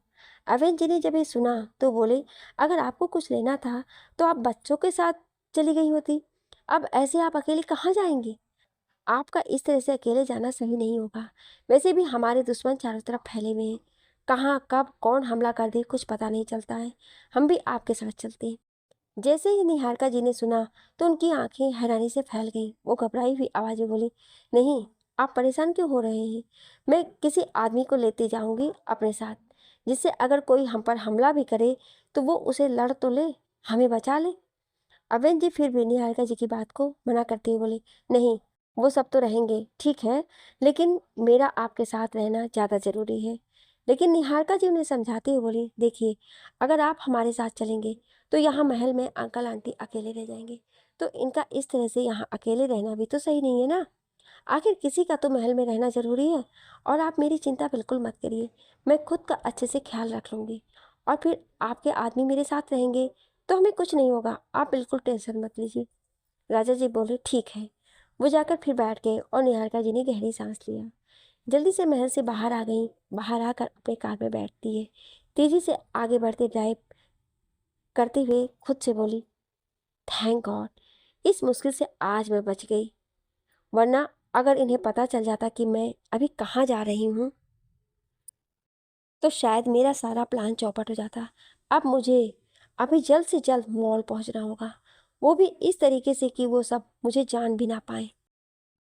अवेन जी ने जब ये सुना तो बोले, अगर आपको कुछ लेना था तो आप बच्चों के साथ चली गई होती। अब ऐसे आप अकेले कहाँ जाएंगी? आपका इस तरह से अकेले जाना सही नहीं होगा। वैसे भी हमारे दुश्मन चारों तरफ फैले हुए हैं। कहाँ कब कौन हमला कर दे कुछ पता नहीं चलता है। हम भी आपके साथ चलते हैं। जैसे ही निहारिका जी ने सुना तो उनकी आंखें हैरानी से फैल गईं। वो घबराई हुई आवाज में बोली, नहीं, आप परेशान क्यों हो रहे हैं? मैं किसी आदमी को लेते जाऊंगी अपने साथ, जिससे अगर कोई हम पर हमला भी करे तो वो उसे लड़ तो ले, हमें बचा ले। अवेन जी फिर भी निहारिका जी की बात को मना करते हुए बोले, नहीं, वो सब तो रहेंगे ठीक है, लेकिन मेरा आपके साथ रहना ज़्यादा ज़रूरी है। लेकिन निहारिका जी उन्हें समझाते हुए बोली, देखिए, अगर आप हमारे साथ चलेंगे तो यहाँ महल में अंकल आंटी अकेले रह जाएंगे। तो इनका इस तरह से यहाँ अकेले रहना भी तो सही नहीं है ना। आखिर किसी का तो महल में रहना ज़रूरी है। और आप मेरी चिंता बिल्कुल मत करिए, मैं खुद का अच्छे से ख्याल रख लूँगी। और फिर आपके आदमी मेरे साथ रहेंगे तो हमें कुछ नहीं होगा, आप बिल्कुल टेंशन मत लीजिए। राजा जी बोले, ठीक है। वो जाकर फिर बैठ गए और निहारिका जी ने गहरी सांस लिया। जल्दी से महल से बाहर आ गई। बाहर आकर अपने कार में बैठती है। तेजी से आगे बढ़ते ड्राइव करते हुए खुद से बोली, थैंक गॉड, इस मुश्किल से आज मैं बच गई। वरना अगर इन्हें पता चल जाता कि मैं अभी कहाँ जा रही हूँ तो शायद मेरा सारा प्लान चौपट हो जाता। अब मुझे अभी जल्द से जल्द मॉल पहुँचना होगा, वो भी इस तरीके से कि वो सब मुझे जान भी ना पाए।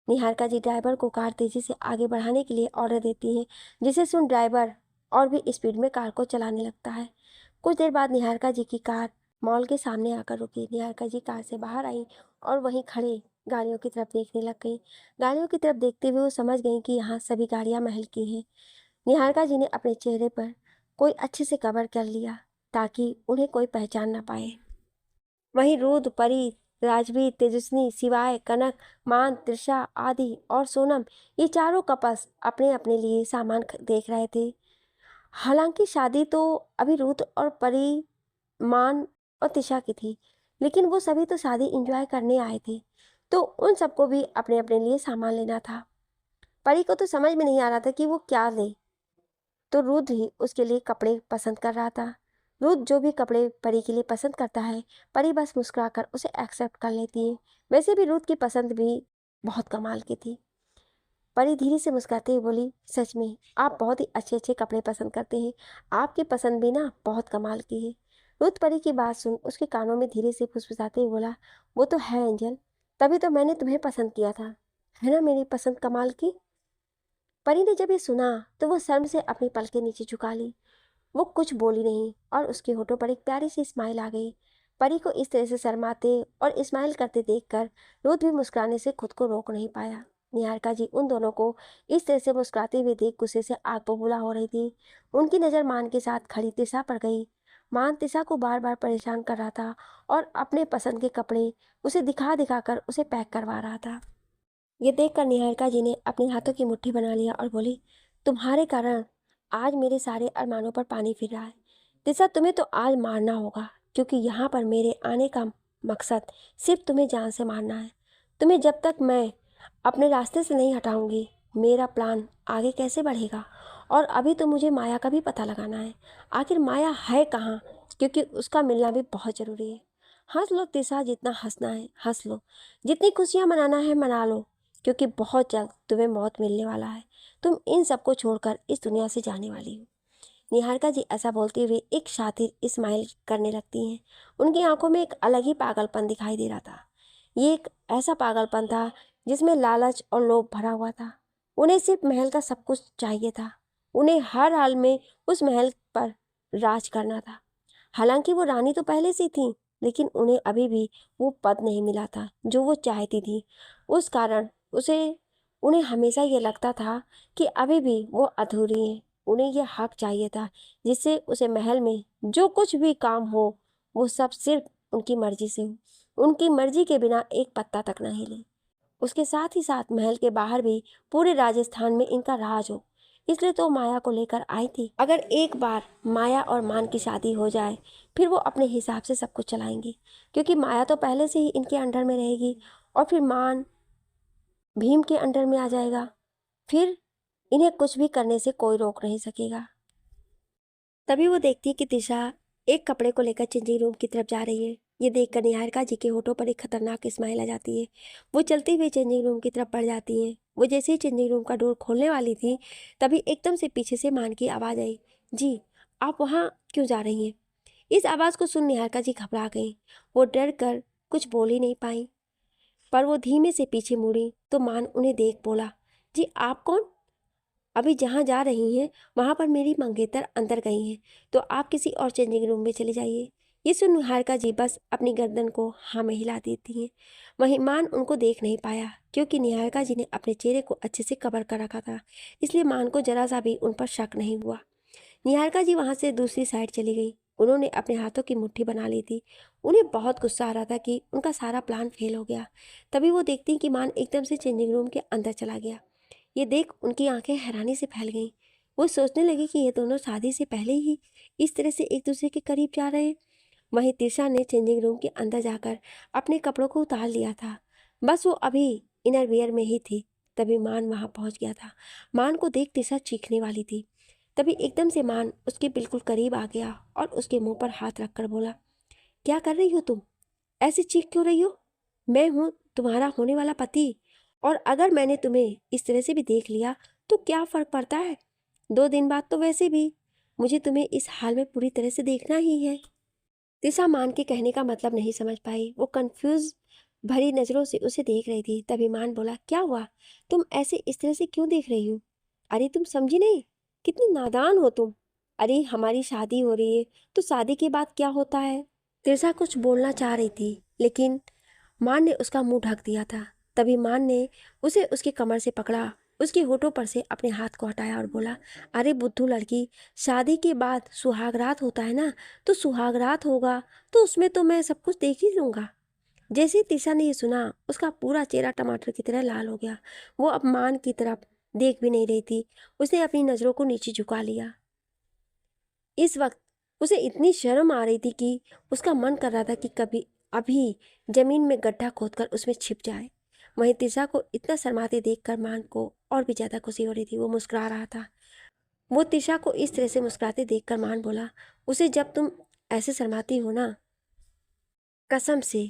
निहारिका जी ड्राइवर को कार तेजी से आगे बढ़ाने के लिए ऑर्डर देती हैं, जिसे सुन ड्राइवर और भी स्पीड में कार को चलाने लगता है। कुछ देर बाद निहारिका जी की कार मॉल के सामने आकर रुकी। निहारिका जी कार से बाहर आई और वहीं खड़े गाड़ियों की तरफ देखने लग गई। गाड़ियों की तरफ देखते हुए वो समझ गई कि यहाँ सभी गाड़ियाँ महल की हैं। निहारिका जी ने अपने चेहरे पर कोई अच्छे से कवर कर लिया ताकि उन्हें कोई पहचान ना पाए। वहीं रुद्र, परी, राजवीर, तेजस्विनी, शिवाय, कनक, मान, त्रिषा आदि और सोनम, ये चारों कपल्स अपने अपने लिए सामान देख रहे थे। हालांकि शादी तो अभी रुद्र और परी, मान और त्रिषा की थी, लेकिन वो सभी तो शादी एंजॉय करने आए थे, तो उन सबको भी अपने अपने लिए सामान लेना था। परी को तो समझ में नहीं आ रहा था कि वो क्या ले, तो रुद्र ही उसके लिए कपड़े पसंद कर रहा था। रुद्र जो भी कपड़े परी के लिए पसंद करता है, परी बस मुस्कुराकर उसे एक्सेप्ट कर लेती है। वैसे भी रुद्र की पसंद भी बहुत कमाल की थी। परी धीरे से मुस्कुराते हुए बोली, सच में आप बहुत ही अच्छे अच्छे कपड़े पसंद करते हैं, आपकी पसंद भी ना बहुत कमाल की है। रुद्र परी की बात सुन उसके कानों में धीरे से फुसफुसाते हुए बोला, वो तो है एंजल, तभी तो मैंने तुम्हें पसंद किया था, है ना मेरी पसंद कमाल की। परी ने जब ये सुना तो वो शर्म से अपनी पलकें नीचे झुका ली। वो कुछ बोली नहीं और उसके होठों पर एक प्यारी सी स्माइल आ गई। परी को इस तरह से शर्माते और स्माइल करते देखकर रुद्र भी मुस्कुराने से खुद को रोक नहीं पाया। निहारिका जी उन दोनों को इस तरह से मुस्कुराते हुए देख गुस्से से आग बबूला हो रही थी। उनकी नज़र मान के साथ खड़ी तिशा पर गई। मान तिशा को बार बार परेशान कर रहा था और अपने पसंद के कपड़े उसे दिखा दिखा कर उसे पैक करवा रहा था। ये देखकर निहारिका जी ने अपने हाथों की मुट्ठी बना लिया और बोली, तुम्हारे कारण आज मेरे सारे अरमानों पर पानी फिर रहा है। तिशा, तुम्हें तो आज मारना होगा, क्योंकि यहाँ पर मेरे आने का मकसद सिर्फ तुम्हें जान से मारना है। तुम्हें जब तक मैं अपने रास्ते से नहीं हटाऊंगी, मेरा प्लान आगे कैसे बढ़ेगा। और अभी तो मुझे माया का भी पता लगाना है। आखिर माया है कहाँ, क्योंकि उसका मिलना भी बहुत ज़रूरी है। हंस लो तिशा, जितना हंसना है हंस लो, जितनी खुशियाँ मनाना है मना लो, क्योंकि बहुत जल्द तुम्हें मौत मिलने वाला है। तुम इन सबको छोड़कर इस दुनिया से जाने वाली हो। निहारिका जी ऐसा बोलते हुए एक शातिर स्माइल करने लगती हैं। उनकी आंखों में एक अलग ही पागलपन दिखाई दे रहा था। ये एक ऐसा पागलपन था जिसमें लालच और लोभ भरा हुआ था। उन्हें सिर्फ महल का सब कुछ चाहिए था। उन्हें हर हाल में उस महल पर राज करना था। हालांकि वो रानी तो पहले से थी, लेकिन उन्हें अभी भी वो पद नहीं मिला था जो वो चाहती थी। उस कारण उसे उन्हें हमेशा ये लगता था कि अभी भी वो अधूरी है। उन्हें यह हक चाहिए था जिससे उसे महल में जो कुछ भी काम हो वो सब सिर्फ उनकी मर्जी से हो। उनकी मर्जी के बिना एक पत्ता तक ना हिले। उसके साथ ही साथ महल के बाहर भी पूरे राजस्थान में इनका राज हो, इसलिए तो माया को लेकर आई थी। अगर एक बार माया और मान की शादी हो जाए फिर वो अपने हिसाब से सब कुछ चलाएंगी, क्योंकि माया तो पहले से ही इनके अंडर में रहेगी और फिर मान भीम के अंडर में आ जाएगा। फिर इन्हें कुछ भी करने से कोई रोक नहीं सकेगा। तभी वो देखती है कि दिशा एक कपड़े को लेकर चेंजिंग रूम की तरफ जा रही है। ये देखकर निहारिका जी के होठों पर एक खतरनाक स्माइल आ जाती है। वो चलती हुई चेंजिंग रूम की तरफ बढ़ जाती हैं। वो जैसे ही चेंजिंग रूम का डोर खोलने वाली थी तभी एकदम से पीछे से मान की आवाज़ आई, जी आप वहाँ क्यों जा रही हैं? इस आवाज़ को सुन निहारिका जी घबरा गई। वो डर कर कुछ बोल ही नहीं पाई, पर वो धीमे से पीछे मुड़ी तो मान उन्हें देख बोला, जी आप कौन? अभी जहाँ जा रही हैं वहाँ पर मेरी मंगेतर अंदर गई हैं, तो आप किसी और चेंजिंग रूम में चले जाइए। ये सुन निहारिका जी बस अपनी गर्दन को हाँ में हिला देती हैं। वहीं मान उनको देख नहीं पाया, क्योंकि निहारिका जी ने अपने चेहरे को अच्छे से कवर कर रखा था, इसलिए मान को जरा सा भी उन पर शक नहीं हुआ। निहारिका जी वहाँ से दूसरी साइड चली गई। उन्होंने अपने हाथों की मुट्ठी बना ली थी। उन्हें बहुत गुस्सा आ रहा था कि उनका सारा प्लान फेल हो गया। तभी वो देखती कि मान एकदम से चेंजिंग रूम के अंदर चला गया। ये देख उनकी आंखें हैरानी से फैल गईं। वो सोचने लगी कि ये दोनों शादी से पहले ही इस तरह से एक दूसरे के करीब जा रहे हैं। वहीं तिशा ने चेंजिंग रूम के अंदर जाकर अपने कपड़ों को उतार लिया था। बस वो अभी इनर वियर में ही थी, तभी मान वहां पहुंच गया था। मान को देख तिशा चीखने वाली थी, तभी एकदम से मान उसके बिल्कुल करीब आ गया और उसके मुंह पर हाथ रखकर बोला, क्या कर रही हो तुम? ऐसी चीख क्यों रही हो? मैं हूँ तुम्हारा होने वाला पति, और अगर मैंने तुम्हें इस तरह से भी देख लिया तो क्या फर्क पड़ता है? 2 दिन बाद तो वैसे भी मुझे तुम्हें इस हाल में पूरी तरह से देखना ही है। तिशा मान के कहने का मतलब नहीं समझ पाई। वो कंफ्यूज भरी नजरों से उसे देख रही थी। तभी मान बोला, क्या हुआ? तुम ऐसे इस तरह से क्यों देख रही हो? अरे तुम समझी नहीं, कितनी नादान हो तुम। अरे हमारी शादी हो रही है तो शादी के बाद क्या होता है? तिरसा कुछ बोलना चाह रही थी, लेकिन मान ने उसका मुंह ढक दिया था। तभी मान ने उसे उसकी कमर से पकड़ा, उसके होठों पर से अपने हाथ को हटाया और बोला, अरे बुद्धू लड़की, शादी के बाद सुहागरात होता है ना, तो सुहागरात होगा तो उसमें तो मैं सब कुछ देख ही लूंगा। जैसे ही तिशा ने ये सुना उसका पूरा चेहरा टमाटर की तरह लाल हो गया। वो अब मान की तरफ देख भी नहीं रही थी। उसने अपनी नजरों को नीचे झुका लिया। इस वक्त उसे इतनी शर्म आ रही थी कि उसका मन कर रहा था कि कभी अभी जमीन में गड्ढा खोदकर उसमें छिप जाए। वहीं तिशा को इतना शर्माते देखकर मान को और भी ज्यादा खुशी हो रही थी। वो मुस्कुरा रहा था। वो तिशा को इस तरह से मुस्कुराते देखकर मान बोला, उसे जब तुम ऐसे शर्माती हो ना, कसम से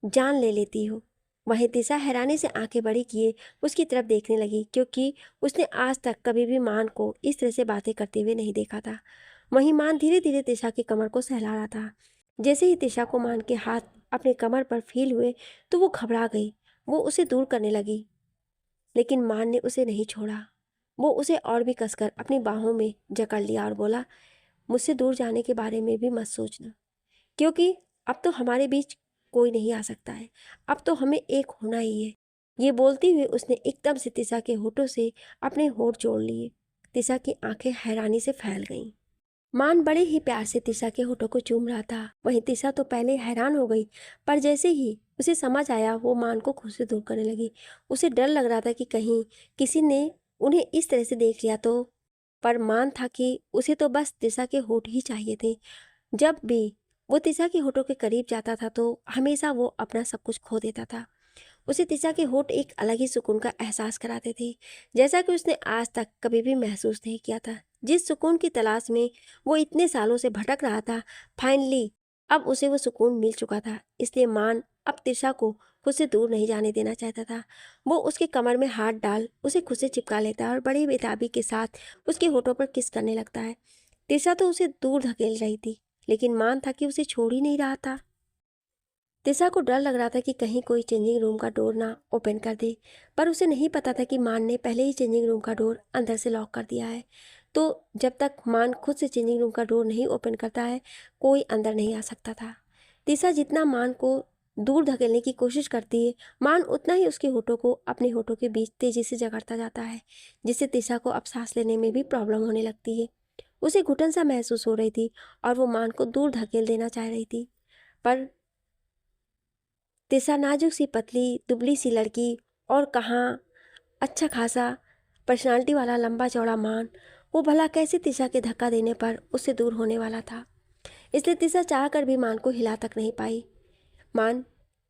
जान ले लेती हो। वहीं तिशा हैरानी से आंखें बड़ी किए उसकी तरफ देखने लगी, क्योंकि उसने आज तक कभी भी मान को इस तरह से बातें करते हुए नहीं देखा था। वहीं मान धीरे धीरे तिशा की कमर को सहला रहा था। जैसे ही तिशा को मान के हाथ अपने कमर पर फील हुए तो वो घबरा गई। वो उसे दूर करने लगी, लेकिन मान ने उसे नहीं छोड़ा। वो उसे और भी कसकर अपनी बाहों में जकड़ लिया और बोला, मुझसे दूर जाने के बारे में भी मत सोचना, क्योंकि अब तो हमारे बीच कोई नहीं आ सकता है। अब तो हमें एक होना ही है। ये बोलती हुई उसने एकदम से तिशा के होठों से अपने होठ जोड़ लिए। तिशा की आंखें हैरानी से फैल गईं। मान बड़े ही प्यार से तिशा के होठों को चूम रहा था। वहीं तिशा तो पहले हैरान हो गई, पर जैसे ही उसे समझ आया वो मान को खुद से दूर करने लगी। उसे डर लग रहा था कि कहीं किसी ने उन्हें इस तरह से देख लिया तो, पर मान था कि उसे तो बस तिशा के होठ ही चाहिए थे। जब भी वो तिशा के होठों के करीब जाता था तो हमेशा वो अपना सब कुछ खो देता था। उसे तिशा के होठ एक अलग ही सुकून का एहसास कराते थे, जैसा कि उसने आज तक कभी भी महसूस नहीं किया था। जिस सुकून की तलाश में वो इतने सालों से भटक रहा था, फाइनली अब उसे वो सुकून मिल चुका था। इसलिए मान अब तिशा को खुद से दूर नहीं जाने देना चाहता था। वो उसके कमर में हाथ डाल उसे खुद से चिपका लेता है और बड़ी बेताबी के साथ उसके होठों पर किस करने लगता है। तिशा तो उसे दूर धकेल रही थी, लेकिन मान था कि उसे छोड़ ही नहीं रहा था। तिशा को डर लग रहा था कि कहीं कोई चेंजिंग रूम का डोर ना ओपन कर दे, पर उसे नहीं पता था कि मान ने पहले ही चेंजिंग रूम का डोर अंदर से लॉक कर दिया है। तो जब तक मान खुद से चेंजिंग रूम का डोर नहीं ओपन करता है कोई अंदर नहीं आ सकता था। तिशा जितना मान को दूर धकेलने की कोशिश करती है, मान उतना ही उसके होठों को अपने होठों के बीच तेजी से जकड़ता जाता है, जिससे तिशा को अब सांस लेने में भी प्रॉब्लम होने लगती है। उसे घुटन सा महसूस हो रही थी और वो मान को दूर धकेल देना चाह रही थी, पर तिशा नाजुक सी पतली दुबली सी लड़की, और कहाँ अच्छा खासा पर्सनालिटी वाला लंबा चौड़ा मान, वो भला कैसे तिशा के धक्का देने पर उससे दूर होने वाला था। इसलिए तिशा चाह कर भी मान को हिला तक नहीं पाई। मान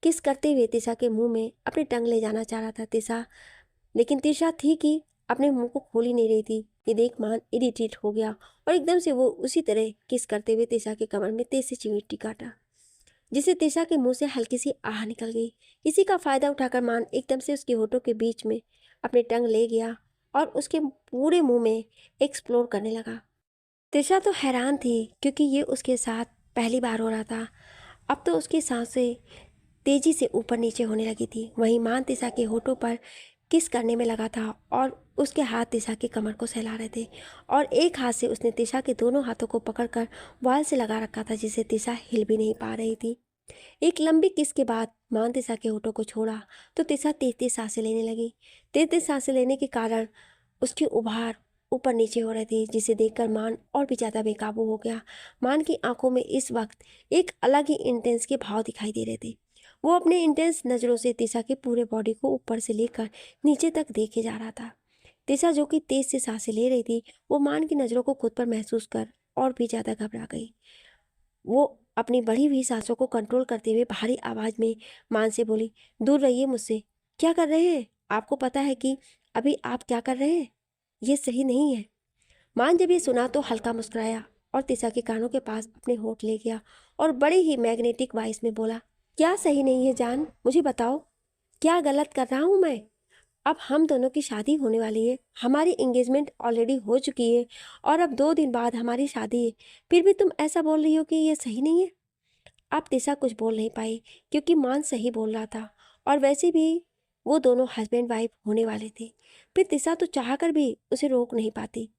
किस करते हुए तिशा के मुंह में अपनी टंग ले जाना चाह रहा था तिशा, लेकिन तिशा थी कि अपने मुंह को खोल ही नहीं रही थी। ये देख मान इरिटेट हो गया और एकदम से वो उसी तरह किस करते हुए तिशा के कमर में तेज से चिमटी काटा, जिससे तिशा के मुंह से हल्की सी आह निकल गई। इसी का फायदा उठाकर मान एकदम से उसके होठों के बीच में अपनी टंग ले गया और उसके पूरे मुंह में एक्सप्लोर करने लगा। तिशा तो हैरान थी क्योंकि ये उसके साथ पहली बार हो रहा था। अब तो उसकी सांसें तेजी से ऊपर नीचे होने लगी थी। वहीं मान तिशा के होठों पर किस करने में लगा था और उसके हाथ तिशा की कमर को सहला रहे थे, और एक हाथ से उसने तिशा के दोनों हाथों को पकड़कर वाल से लगा रखा था, जिससे तिशा हिल भी नहीं पा रही थी। एक लंबी किस के बाद मान तिशा के होठों को छोड़ा तो तिशा तेज तेज सांसें लेने लगी। तेज तेज सांसें लेने के कारण उसकी उभार ऊपर नीचे हो रही थी, जिसे देखकर मान और भी ज़्यादा बेकाबू हो गया। मान की आंखों में इस वक्त एक अलग ही इंटेंस के भाव दिखाई दे रहे थे। वो अपने इंटेंस नज़रों से तिशा के पूरे बॉडी को ऊपर से लेकर नीचे तक देखे जा रहा था। तिशा जो कि तेज से सांसें ले रही थी, वो मान की नज़रों को खुद पर महसूस कर और भी ज़्यादा घबरा गई। वो अपनी बढ़ी हुई सांसों को कंट्रोल करते हुए भारी आवाज़ में मान से बोली, दूर रहिए मुझसे। क्या कर रहे हैं? आपको पता है कि अभी आप क्या कर रहे हैं? ये सही नहीं है। मान जब ये सुना तो हल्का मुस्कुराया और तिशा के कानों के पास अपने होठ ले गया और बड़े ही मैग्नेटिक वॉइस में बोला, क्या सही नहीं है जान, मुझे बताओ, क्या गलत कर रहा हूँ मैं? अब हम दोनों की शादी होने वाली है, हमारी एंगेजमेंट ऑलरेडी हो चुकी है और अब 2 दिन बाद हमारी शादी है, फिर भी तुम ऐसा बोल रही हो कि ये सही नहीं है। अब तिशा कुछ बोल नहीं पाई क्योंकि मान सही बोल रहा था और वैसे भी वो दोनों हस्बैंड वाइफ होने वाले थे। फिर तिशा तो चाह कर भी उसे रोक नहीं पाती।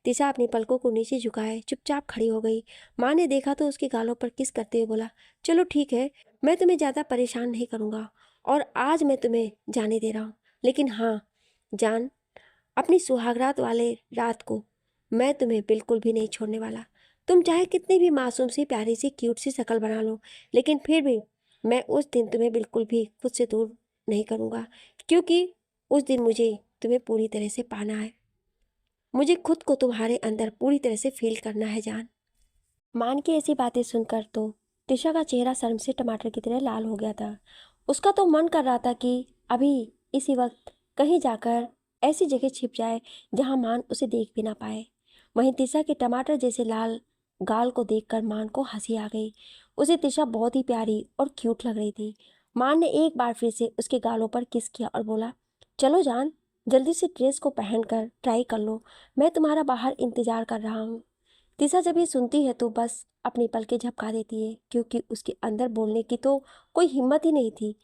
तिशा अपनी पलकों को नीचे झुकाए चुपचाप खड़ी हो गई। माँ ने देखा तो उसके गालों पर किस करते हुए बोला, चलो ठीक है, मैं तुम्हें ज़्यादा परेशान नहीं करूँगा और आज मैं तुम्हें जाने दे रहा हूँ। लेकिन हाँ जान, अपनी सुहागरात वाले रात को मैं तुम्हें बिल्कुल भी नहीं छोड़ने वाला। तुम चाहे कितनी भी मासूम सी प्यारी सी क्यूट सी शक्ल बना लो, लेकिन फिर भी मैं उस दिन तुम्हें बिल्कुल भी खुद से दूर नहीं करूँगा, क्योंकि उस दिन मुझे तुम्हें पूरी तरह से पाना है। मुझे खुद को तुम्हारे अंदर पूरी तरह से फील करना है जान। मान की ऐसी बातें सुनकर तो तिशा का चेहरा शर्म से टमाटर की तरह लाल हो गया था। उसका तो मन कर रहा था कि अभी इसी वक्त कहीं जाकर ऐसी जगह छिप जाए जहां मान उसे देख भी ना पाए। वहीं तिशा के टमाटर जैसे लाल गाल को देखकर मान को हंसी आ गई। उसे तिशा बहुत ही प्यारी और क्यूट लग रही थी। मान ने एक बार फिर से उसके गालों पर किस किया और बोला, चलो जान, जल्दी से ड्रेस को पहनकर ट्राई कर लो, मैं तुम्हारा बाहर इंतजार कर रहा हूँ। तिशा जब ये सुनती है तो बस अपनी पलकें झपका देती है, क्योंकि उसके अंदर बोलने की तो कोई हिम्मत ही नहीं थी,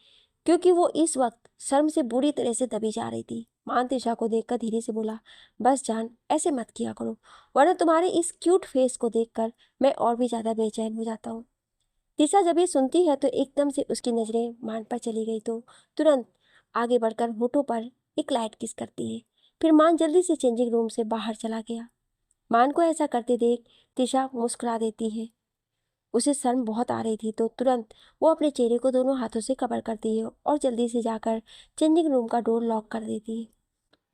क्योंकि वो इस वक्त शर्म से बुरी तरह से दबी जा रही थी। मान तिशा को देखकर धीरे से बोला, बस जान, ऐसे मत किया करो, वरना तुम्हारे इस क्यूट फेस को देखकर मैं और भी ज़्यादा बेचैन हो जाता हूँ। तिशा जब ये सुनती है तो एकदम से उसकी नज़रें मान पर चली गई तो तुरंत आगे बढ़कर होठों पर एक लाइट किस करती है। फिर मान जल्दी से चेंजिंग रूम से बाहर चला गया। मान को ऐसा करते देख तिशा मुस्कुरा देती है। उसे शर्म बहुत आ रही थी तो तुरंत वो अपने चेहरे को दोनों हाथों से कवर करती है और जल्दी से जाकर चेंजिंग रूम का डोर लॉक कर देती है।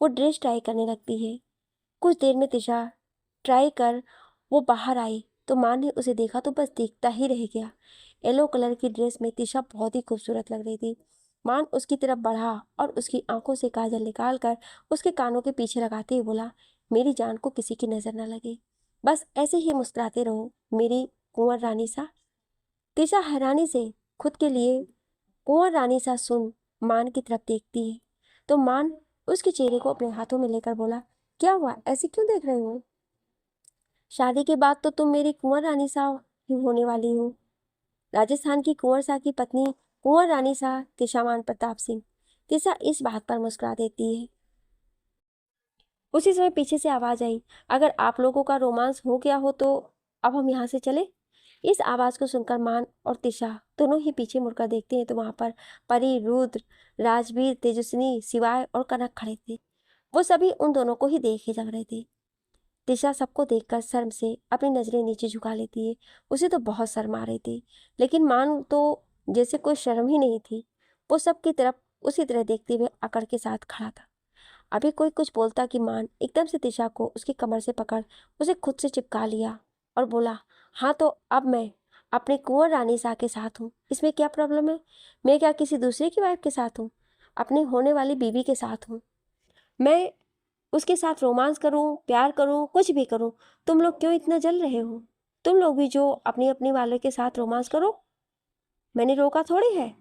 वो ड्रेस ट्राई करने लगती है। कुछ देर में तिशा ट्राई कर वो बाहर आई तो माँ ने उसे देखा तो बस देखता ही रह गया। येलो कलर की ड्रेस में तिशा बहुत ही खूबसूरत लग रही थी। मान उसकी तरफ बढ़ा और उसकी आंखों से काजल निकाल कर उसके कानों के पीछे लगाते हुए बोला, मेरी जान को किसी की नज़र न लगे, बस ऐसे ही मुस्कुराते रहो मेरी कुंवर रानी सा। तिशा हैरानी से खुद के लिए कुंवर रानी सा सुन मान की तरफ देखती है तो मान उसके चेहरे को अपने हाथों में लेकर बोला, क्या हुआ, ऐसे क्यों देख रहे हो? शादी के बाद तो तुम मेरी कुंवर रानी सा ही होने वाली हो। राजस्थान की कुंवर सा की पत्नी कुंवर रानी सा तिशामान प्रताप सिंह। तिशा इस बात पर मुस्कुरा देती है। उसी समय पीछे से आवाज आई, अगर आप लोगों का रोमांस हो गया हो तो अब हम यहाँ से चले। इस आवाज को सुनकर मान और तिशा दोनों ही पीछे मुड़कर देखते हैं तो वहां पर परी, रुद्र, राजवीर, तेजस्विनी, शिवाय और कनक खड़े थे। वो सभी उन दोनों को ही देखे जा रहे थे। तिशा सबको देखकर शर्म से अपनी नजरें नीचे झुका लेती है। उसे तो बहुत शर्म आ रही थी, लेकिन मान तो जैसे कोई शर्म ही नहीं थी। वो सबकी तरफ उसी तरह देखते हुए अकड़ के साथ खड़ा था। अभी कोई कुछ बोलता कि मान एकदम से दिशा को उसकी कमर से पकड़ उसे खुद से चिपका लिया और बोला, हाँ तो अब मैं अपनी कुंवर रानी सा के साथ हूँ, इसमें क्या प्रॉब्लम है? मैं क्या किसी दूसरे की वाइफ के साथ हूँ? अपनी होने वाली बीवी के साथ हूँ। मैं उसके साथ रोमांस करूँ, प्यार करूँ, कुछ भी करूँ, तुम लोग क्यों इतना जल रहे हो? तुम लोग भी जो अपनी अपनी वालों के साथ रोमांस करो, मैंने रोका थोड़ी है।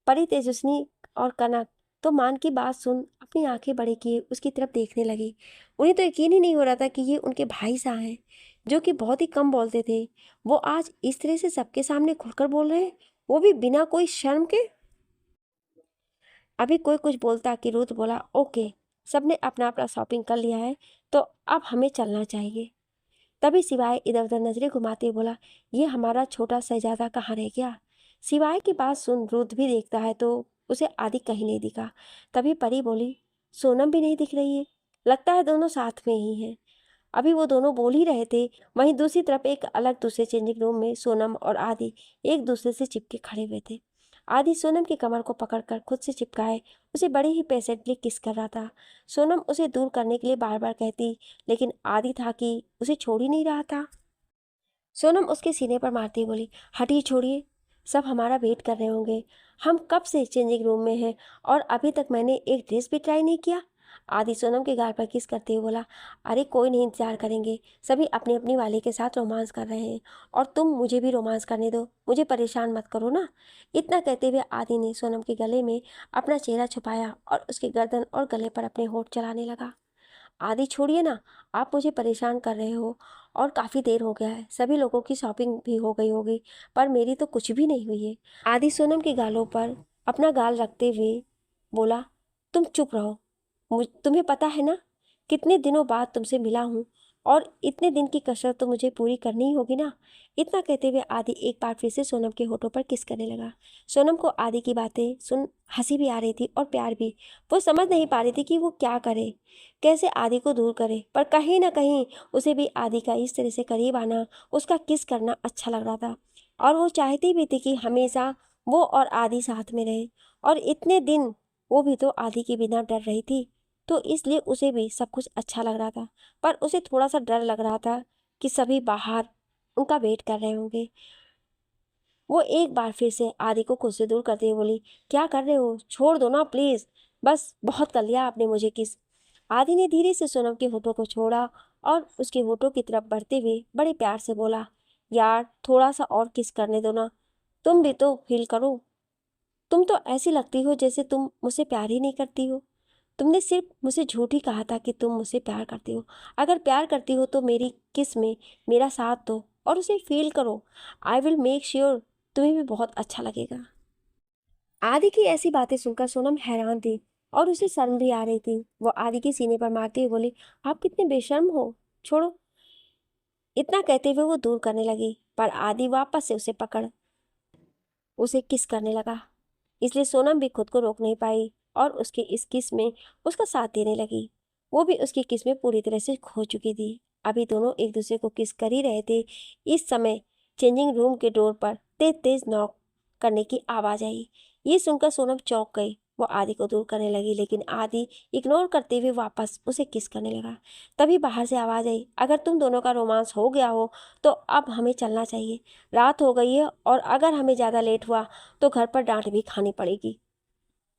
परी, तेजस्विनी और कनक तो मान की बात सुन अपनी आंखें बड़ी किए उसकी तरफ देखने लगी। उन्हें तो यकीन ही नहीं हो रहा था कि ये उनके भाई साहब हैं, जो कि बहुत ही कम बोलते थे। वो आज इस तरह से सबके सामने खुलकर बोल रहे हैं, वो भी बिना कोई शर्म के। अभी कोई कुछ बोलता कि रुद्र बोला, ओके, सबने अपना अपना शॉपिंग कर लिया है तो अब हमें चलना चाहिए। तभी सिवाय इधर उधर नजरें घुमाते हुए बोला, ये हमारा छोटा शहजादा कहाँ रह गया? सिवाय की बात सुन रुद्र भी देखता है तो उसे आदि कहीं नहीं दिखा। तभी परी बोली, सोनम भी नहीं दिख रही है, लगता है दोनों साथ में ही हैं। अभी वो दोनों बोल ही रहे थे, वहीं दूसरी तरफ एक अलग दूसरे चेंजिंग रूम में सोनम और आदि एक दूसरे से चिपके खड़े हुए थे। आदि सोनम की कमर को पकड़कर खुद से चिपकाए उसे बड़ी ही पेशेंटली किस कर रहा था। सोनम उसे दूर करने के लिए बार बार कहती, लेकिन आदि था कि उसे छोड़ ही नहीं रहा था। सोनम उसके सीने पर मारती बोली, हटिए, छोड़िए, सब हमारा वेट कर रहे होंगे। हम कब से चेंजिंग रूम में हैं और अभी तक मैंने एक ड्रेस भी ट्राई नहीं किया। आदि सोनम के गाल पर किस करते हुए बोला, अरे कोई नहीं इंतजार करेंगे, सभी अपनी अपनी वाले के साथ रोमांस कर रहे हैं और तुम मुझे भी रोमांस करने दो, मुझे परेशान मत करो ना। इतना कहते हुए आदि ने सोनम के गले में अपना चेहरा छुपाया और उसके गर्दन और गले पर अपने होंठ चलाने लगा। आदि, छोड़िए ना, आप मुझे परेशान कर रहे हो और काफ़ी देर हो गया है, सभी लोगों की शॉपिंग भी हो गई होगी पर मेरी तो कुछ भी नहीं हुई है। आदि सोनम के गालों पर अपना गाल रखते हुए बोला, तुम चुप रहो, तुम्हें पता है ना कितने दिनों बाद तुमसे मिला हूँ और इतने दिन की कसरत तो मुझे पूरी करनी ही होगी ना। इतना कहते हुए आदि एक बार फिर से सोनम के होठों पर किस करने लगा। सोनम को आदि की बातें सुन हंसी भी आ रही थी और प्यार भी। वो समझ नहीं पा रही थी कि वो क्या करे, कैसे आदि को दूर करे, पर कहीं ना कहीं उसे भी आदि का इस तरह से करीब आना, उसका किस करना अच्छा लग रहा था और वो चाहती भी थी कि हमेशा वो और आदि साथ में रहे। और इतने दिन वो भी तो आदि के बिना डर रही थी, तो इसलिए उसे भी सब कुछ अच्छा लग रहा था, पर उसे थोड़ा सा डर लग रहा था कि सभी बाहर उनका वेट कर रहे होंगे। वो एक बार फिर से आदि को खुद से दूर करते हुए बोली, क्या कर रहे हो, छोड़ दो ना प्लीज, बस बहुत कर लिया आपने मुझे किस। आदि ने धीरे से सोनम के होठों को छोड़ा और उसके होठों की तरफ बढ़ते हुए बड़े प्यार से बोला, यार थोड़ा सा और किस करने दो ना, तुम भी तो फील करो। तुम तो ऐसी लगती हो जैसे तुम मुझसे प्यार ही नहीं करती हो। तुमने सिर्फ मुझे झूठ ही कहा था कि तुम मुझसे प्यार करती हो। अगर प्यार करती हो तो मेरी किस में मेरा साथ दो और उसे फील करो। आई विल मेक श्योर तुम्हें भी बहुत अच्छा लगेगा। आदि की ऐसी बातें सुनकर सोनम हैरान थी और उसे शर्म भी आ रही थी। वो आदि के सीने पर मारते हुए बोली, आप कितने बेशर्म हो, छोड़ो। इतना कहते हुए वो दूर करने लगी, पर आदि वापस से उसे पकड़ उसे किस करने लगा। इसलिए सोनम भी खुद को रोक नहीं पाई और उसके इस किस में उसका साथ देने लगी। वो भी उसकी किस में पूरी तरह से खो चुकी थी। अभी दोनों एक दूसरे को किस कर ही रहे थे। इस समय चेंजिंग रूम के डोर पर तेज तेज नॉक करने की आवाज आई। ये सुनकर सोनम चौंक गई। वो आदि को दूर करने लगी, लेकिन आदि इग्नोर करते हुए वापस उसे किस करने लगा। तभी बाहर से आवाज आई, अगर तुम दोनों का रोमांस हो गया हो तो अब हमें चलना चाहिए, रात हो गई है और अगर हमें ज़्यादा लेट हुआ तो घर पर डांट भी खानी पड़ेगी।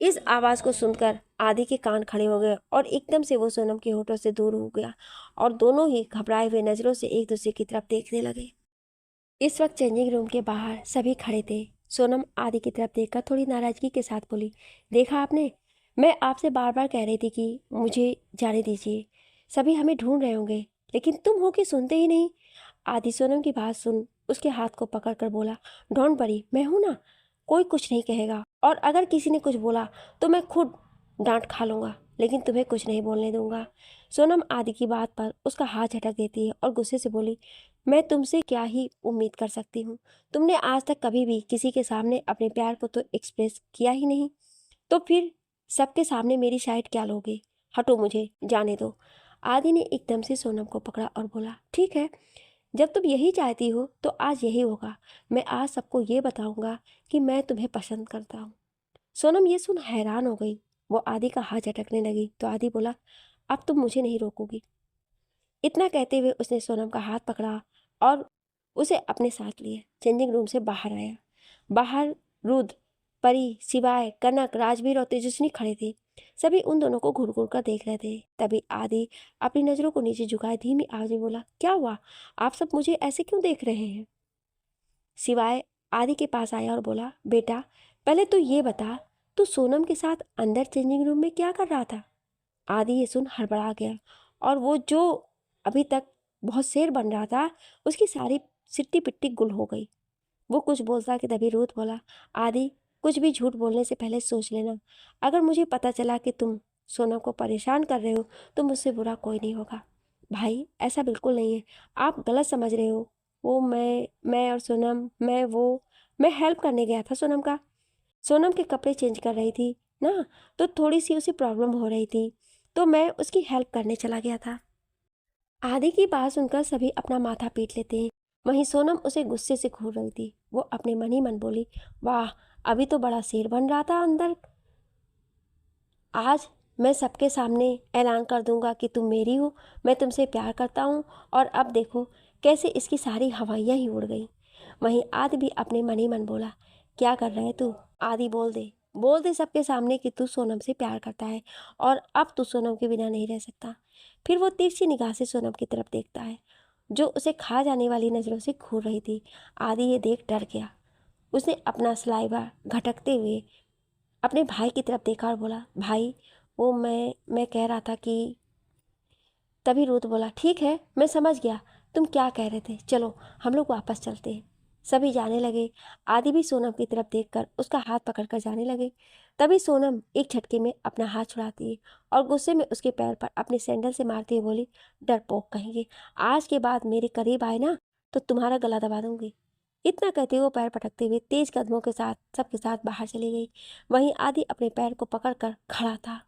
इस आवाज़ को सुनकर आदि के कान खड़े हो गए और एकदम से वो सोनम के होठों से दूर हो गया और दोनों ही घबराए हुए नजरों से एक दूसरे की तरफ देखने लगे। इस वक्त चेंजिंग रूम के बाहर सभी खड़े थे। सोनम आदि की तरफ देखकर थोड़ी नाराजगी के साथ बोली, देखा आपने, मैं आपसे बार बार कह रही थी कि मुझे जाने दीजिए, सभी हमें ढूंढ रहे होंगे, लेकिन तुम हो कि सुनते ही नहीं। आदि सोनम की बात सुन उसके हाथ को पकड़कर बोला, डोंट वरी, मैं हूं ना, कोई कुछ नहीं कहेगा और अगर किसी ने कुछ बोला तो मैं खुद डांट खा लूंगा, लेकिन तुम्हें कुछ नहीं बोलने दूंगा। सोनम आदि की बात पर उसका हाथ झटक देती है और गुस्से से बोली, मैं तुमसे क्या ही उम्मीद कर सकती हूँ, तुमने आज तक कभी भी किसी के सामने अपने प्यार को तो एक्सप्रेस किया ही नहीं, तो फिर सबके सामने मेरी साइड क्या लोगे? हटो, मुझे जाने दो। आदि ने एकदम से सोनम को पकड़ा और बोला, ठीक है, जब तुम यही चाहती हो तो आज यही होगा। मैं आज सबको ये बताऊंगा कि मैं तुम्हें पसंद करता हूँ। सोनम ये सुन हैरान हो गई। वो आदि का हाथ झटकने लगी तो आदि बोला, अब तुम मुझे नहीं रोकोगी। इतना कहते हुए उसने सोनम का हाथ पकड़ा और उसे अपने साथ लिए चेंजिंग रूम से बाहर आया। बाहर रुद्र, परी, शिवाय, कनक, राजवीर और तेजस्विनी खड़े थे। सभी उन दोनों को घूर घूर कर देख रहे थे। तभी आदि अपनी नजरों को नीचे झुकाए धीमी आवाज में बोला, क्या हुआ? आप सब मुझे ऐसे क्यों देख रहे हैं? शिवाय आदि के पास आया और बोला, बेटा पहले तो ये बता, तू सोनम के साथ अंदर चेंजिंग रूम में क्या कर रहा था? आदि ये सुन हड़बड़ा गया और वो जो अभी तक बहुत शेर बन रहा था उसकी सारी सिट्टी पिट्टी गुल हो गई। वो कुछ बोलता कि तभी रूथ बोला, आदि कुछ भी झूठ बोलने से पहले सोच लेना। अगर मुझे पता चला कि तुम सोनम को परेशान कर रहे हो तो मुझसे बुरा कोई नहीं होगा। भाई ऐसा बिल्कुल नहीं है, आप गलत समझ रहे हो। वो मैं और सोनम, मैं हेल्प करने गया था सोनम का। सोनम के कपड़े चेंज कर रही थी ना, तो थोड़ी सी उसे प्रॉब्लम हो रही थी, तो मैं उसकी हेल्प करने चला गया था। आदि की बात सुनकर सभी अपना माथा पीट लेते हैं। वहीं सोनम उसे गुस्से से घूर रही थी। वो अपने मन ही मन बोली, वाह, अभी तो बड़ा शेर बन रहा था अंदर, आज मैं सबके सामने ऐलान कर दूंगा कि तुम मेरी हो, मैं तुमसे प्यार करता हूँ। और अब देखो कैसे इसकी सारी हवाइयाँ ही उड़ गई। वहीं आदि भी अपने मन ही मन बोला, क्या कर रहा है तू? आदि बोल दे सबके सामने कि तू सोनम से प्यार करता है और अब तू सोनम के बिना नहीं रह सकता। फिर वो तिरछी निगाह से सोनम की तरफ देखता है जो उसे खा जाने वाली नज़रों से घूर रही थी। आदि ये देख डर गया। उसने अपना सलाइवा घटकते हुए अपने भाई की तरफ देखा और बोला, भाई वो मैं कह रहा था कि। तभी रुद्र बोला, ठीक है मैं समझ गया तुम क्या कह रहे थे, चलो हम लोग वापस चलते हैं। सभी जाने लगे। आदि भी सोनम की तरफ देखकर उसका हाथ पकड़कर जाने लगे। तभी सोनम एक झटके में अपना हाथ छुड़ाती है और गुस्से में उसके पैर पर अपने सैंडल से मारती हुई बोली, डरपोक कहेंगे, आज के बाद मेरे करीब आए ना तो तुम्हारा गला दबा दूंगी। इतना कहते हुए वो पैर पटकते हुए तेज कदमों के साथ सबके साथ बाहर चली गई। वहीं आदि अपने पैर को पकड़कर खड़ा था।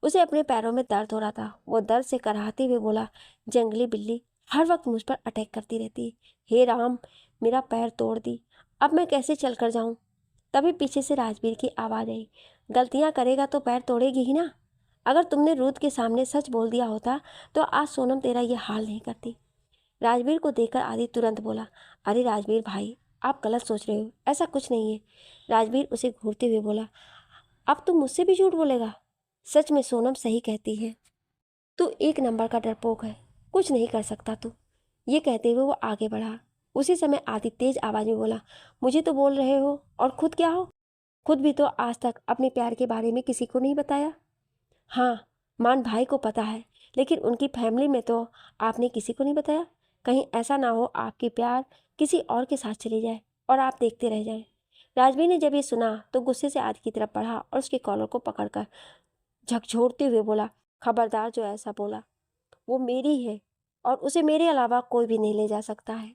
उसे अपने पैरों में दर्द हो रहा था। वो दर्द से कराहते हुए बोला, जंगली बिल्ली हर वक्त मुझ पर अटैक करती रहती है। हे राम, मेरा पैर तोड़ दी, अब मैं कैसे चल कर जाऊं? तभी पीछे से राजवीर की आवाज आई, गलतियां करेगा तो पैर तोड़ेगी ही ना। अगर तुमने रुद्र के सामने सच बोल दिया होता तो आज सोनम तेरा ये हाल नहीं करती। राजवीर को देखकर आदि तुरंत बोला, अरे राजवीर भाई, आप गलत सोच रहे हो, ऐसा कुछ नहीं है। राजवीर उसे घूरते हुए बोला, अब तुम मुझसे भी झूठ बोलेगा? सच में सोनम सही कहती है, तू एक नंबर का डरपोक है, कुछ नहीं कर सकता तू। ये कहते हुए वो आगे बढ़ा। उसी समय आदि तेज आवाज में बोला, मुझे तो बोल रहे हो और खुद क्या हो? खुद भी तो आज तक अपने प्यार के बारे में किसी को नहीं बताया। हाँ, मान भाई को पता है, लेकिन उनकी फैमिली में तो आपने किसी को नहीं बताया। कहीं ऐसा ना हो आपकी प्यार किसी और के साथ चली जाए और आप देखते रह जाएं। राजवीर ने जब ये सुना तो गुस्से से आदि की तरफ बढ़ा और उसके कॉलर को पकड़कर झकझोरते हुए बोला, खबरदार जो ऐसा बोला, वो मेरी है और उसे मेरे अलावा कोई भी नहीं ले जा सकता है।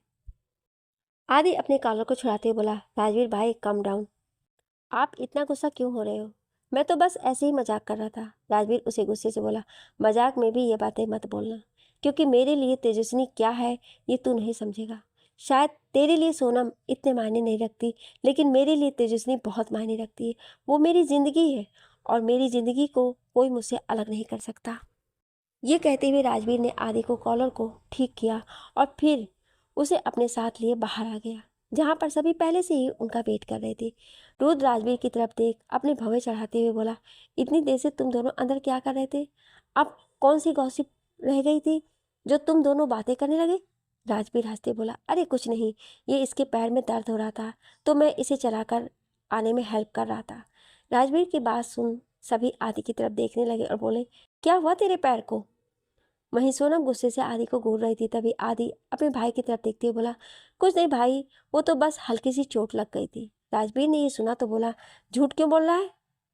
आदि अपने कॉलर को छुड़ाते हुए बोला, राजवीर भाई कम डाउन, आप इतना गुस्सा क्यों हो रहे हो? मैं तो बस ऐसे ही मजाक कर रहा था। राजवीर उसे गुस्से से बोला, मजाक में भी ये बातें मत बोलना, क्योंकि मेरे लिए तेजस्विनी क्या है ये तू नहीं समझेगा। शायद तेरे लिए सोनम इतने मायने नहीं रखती, लेकिन मेरे लिए तेजस्विनी बहुत मायने रखती है। वो मेरी जिंदगी है और मेरी जिंदगी को कोई मुझसे अलग नहीं कर सकता। ये कहते हुए राजवीर ने आदि को कॉलर को ठीक किया और फिर उसे अपने साथ लिए बाहर आ गया, जहाँ पर सभी पहले से ही उनका वेट कर रहे थे। रुद्र राजवीर की तरफ देख अपने भवें चढ़ाते हुए बोला, इतनी देर से तुम दोनों अंदर क्या कर रहे थे? अब कौन सी गॉसिप रह गई थी जो तुम दोनों बातें करने लगे? राजवीर हंसते बोला, अरे कुछ नहीं, ये इसके पैर में दर्द हो रहा था तो मैं इसे चलाकर आने में हेल्प कर रहा था। राजवीर की बात सुन सभी आदि की तरफ देखने लगे और बोले, क्या हुआ तेरे पैर को? वहीं सोनम गुस्से से आदि को घूर रही थी। तभी आदि अपने भाई की तरफ देखते हुए बोला, कुछ नहीं भाई, वो तो बस हल्की सी चोट लग गई थी। राजवीर ने ये सुना तो बोला, झूठ क्यों बोल रहा है?